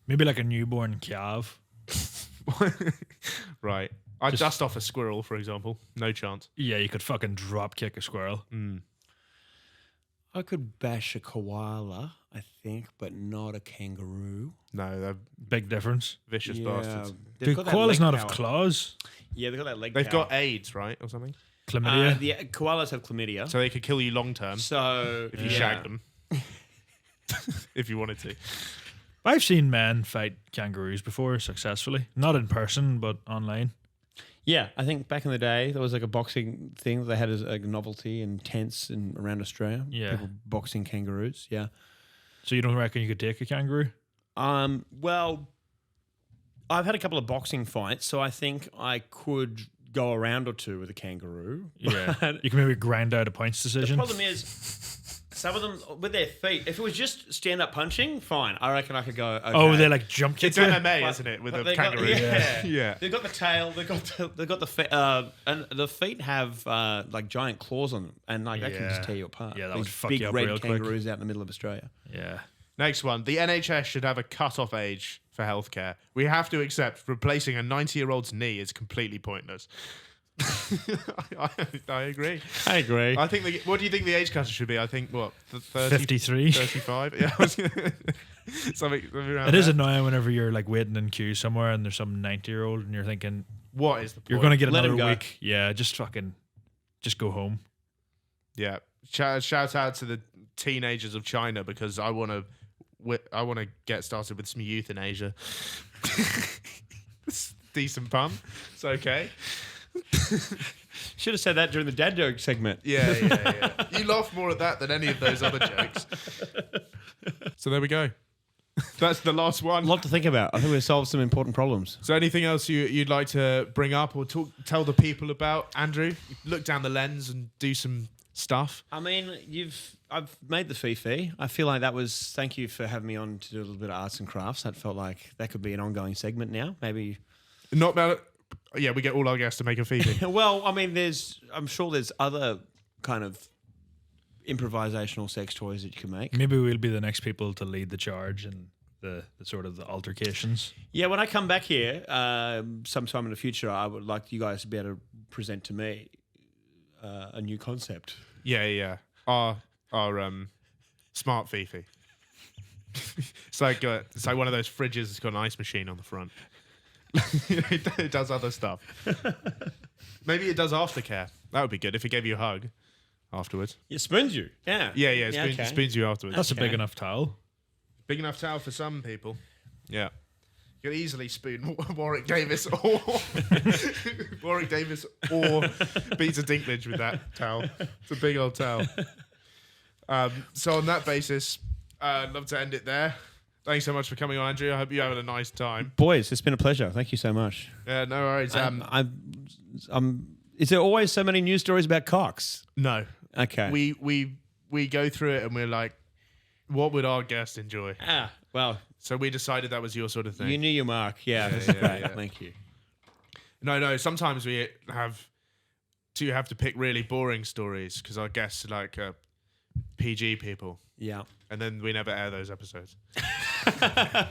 C: Maybe like a newborn calf.
A: Right. I'd dust off a squirrel, for example. No chance.
C: Yeah, you could fucking drop kick a squirrel.
D: I could bash a koala, I think, but not a kangaroo.
A: No, they're
C: Big difference.
A: vicious bastards.
D: They've
C: Do
D: got that
C: koalas
D: leg
C: not have
D: power.
C: claws?
D: Yeah, they've got that leg
A: They've
D: power.
A: got AIDS, right, or something?
C: Chlamydia?
D: The koalas have chlamydia.
A: So they could kill you long term
D: So
A: if you shag them. If you wanted to.
C: I've seen men fight kangaroos before successfully. Not in person, but online.
D: Yeah, I think back in the day there was like a boxing thing that they had as a novelty in tents and around Australia.
C: Yeah.
D: People boxing kangaroos. Yeah.
C: So you don't reckon you could take a kangaroo?
D: Well, I've had a couple of boxing fights, so I think I could go a round or two with a kangaroo.
C: Yeah.
D: But
C: You can maybe grind out a points
D: the
C: decision.
D: problem is some of them with their feet. If it was just stand up punching, fine. I reckon I could go. Okay.
C: Oh, they like jump kick
A: It's
C: you?
A: MMA, isn't it, with
D: But
A: a
D: they got-
A: kangaroo?
D: yeah.
A: Yeah.
D: They've got the tail. They've got the feet, and the feet have like giant claws on them, and like they can just
C: Yeah.
D: tear you apart.
C: Yeah, that
D: These
C: would fuck
D: big
C: you up
D: red
C: real quick.
D: kangaroos out in the middle of Australia.
C: Yeah.
A: Next one. The NHS should have a cut-off age for healthcare. We have to accept replacing a 90-year-old's knee is completely pointless. I agree.
D: I agree.
A: I think. What do you think the age cut should be? I think what 30,
C: 53.
A: 35. Yeah, I was something around
C: It is
A: there.
C: annoying whenever you're like waiting in queue somewhere and there's some 90-year-old and you're thinking,
A: What is the point?
C: you're going to get
D: Let
C: another
D: him go.
C: week. Yeah, just go home.
A: Yeah. Shout out to the teenagers of China because I want to get started with some euthanasia. Decent pun. It's okay.
D: Should have said that during the dad joke segment.
A: Yeah. You laugh more at that than any of those other jokes. So there we go. That's the last
D: A
A: one.
D: lot to think about. I think we've solved some important problems.
A: So anything else you'd like to bring up or tell the people about, Andrew? Look down the lens and do some stuff.
D: I mean, I've made the fee. I feel like that was. Thank you for having me on to do a little bit of arts and crafts. That felt like that could be an ongoing segment now. Maybe.
A: Not about. Yeah, we get all our guests to make a feed.
D: Well, I mean, I'm sure there's other kind of improvisational sex toys that you can make.
C: Maybe we'll be the next people to lead the charge and the sort of the altercations.
D: Yeah, when I come back here sometime in the future, I would like you guys to be able to present to me a new concept.
A: Yeah. Our smart Fifi. It's like one of those fridges that's got an ice machine on the front. It does other stuff. Maybe it does aftercare. That would be good if it gave you a hug afterwards.
D: It spoons you. Yeah.
A: Yeah.
D: okay.
A: Spoons you afterwards.
C: That's a
D: Okay.
C: big enough towel.
A: Big enough towel for some people. Yeah. You can easily spoon Warwick Davis or Peter Dinklage with that towel. It's a big old towel. So on that basis, I'd love to end it there. Thanks so much for coming on, Andrew. I hope you're having a nice time.
D: Boys, it's been a pleasure. Thank you so much.
A: Yeah, no worries.
D: Is there always so many news stories about cocks?
A: No.
D: Okay.
A: We go through it and we're like, what would our guest enjoy?
D: Well,
A: So we decided that was your sort of thing.
D: you knew your mark. Yeah, that's
A: yeah,
D: great.
A: yeah.
D: Thank you.
A: No. Sometimes we have to pick really boring stories because our guests are like PG people.
D: Yeah.
A: And then we never air those episodes.
D: I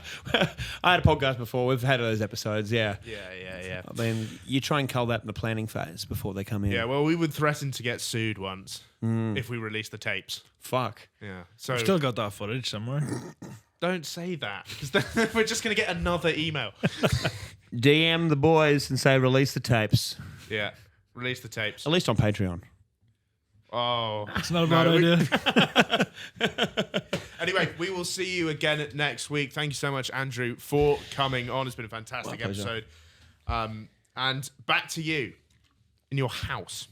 D: had a podcast before. We've had those episodes, yeah.
A: Yeah.
D: I mean, you try and cull that in the planning phase before they come in.
A: Yeah, well, we would threaten to get sued once if we released the tapes.
D: Fuck.
A: Yeah. So
C: Still got that footage somewhere.
A: don't say that, because then we're just going to get another email.
D: DM the boys and say release the tapes.
A: Yeah. Release the tapes.
D: At least on Patreon.
A: Oh.
C: It's not a bad idea.
A: Anyway, we will see you again next week. Thank you so much, Andrew, for coming on. It's been a fantastic
D: My pleasure.
A: episode. And back to you in your house.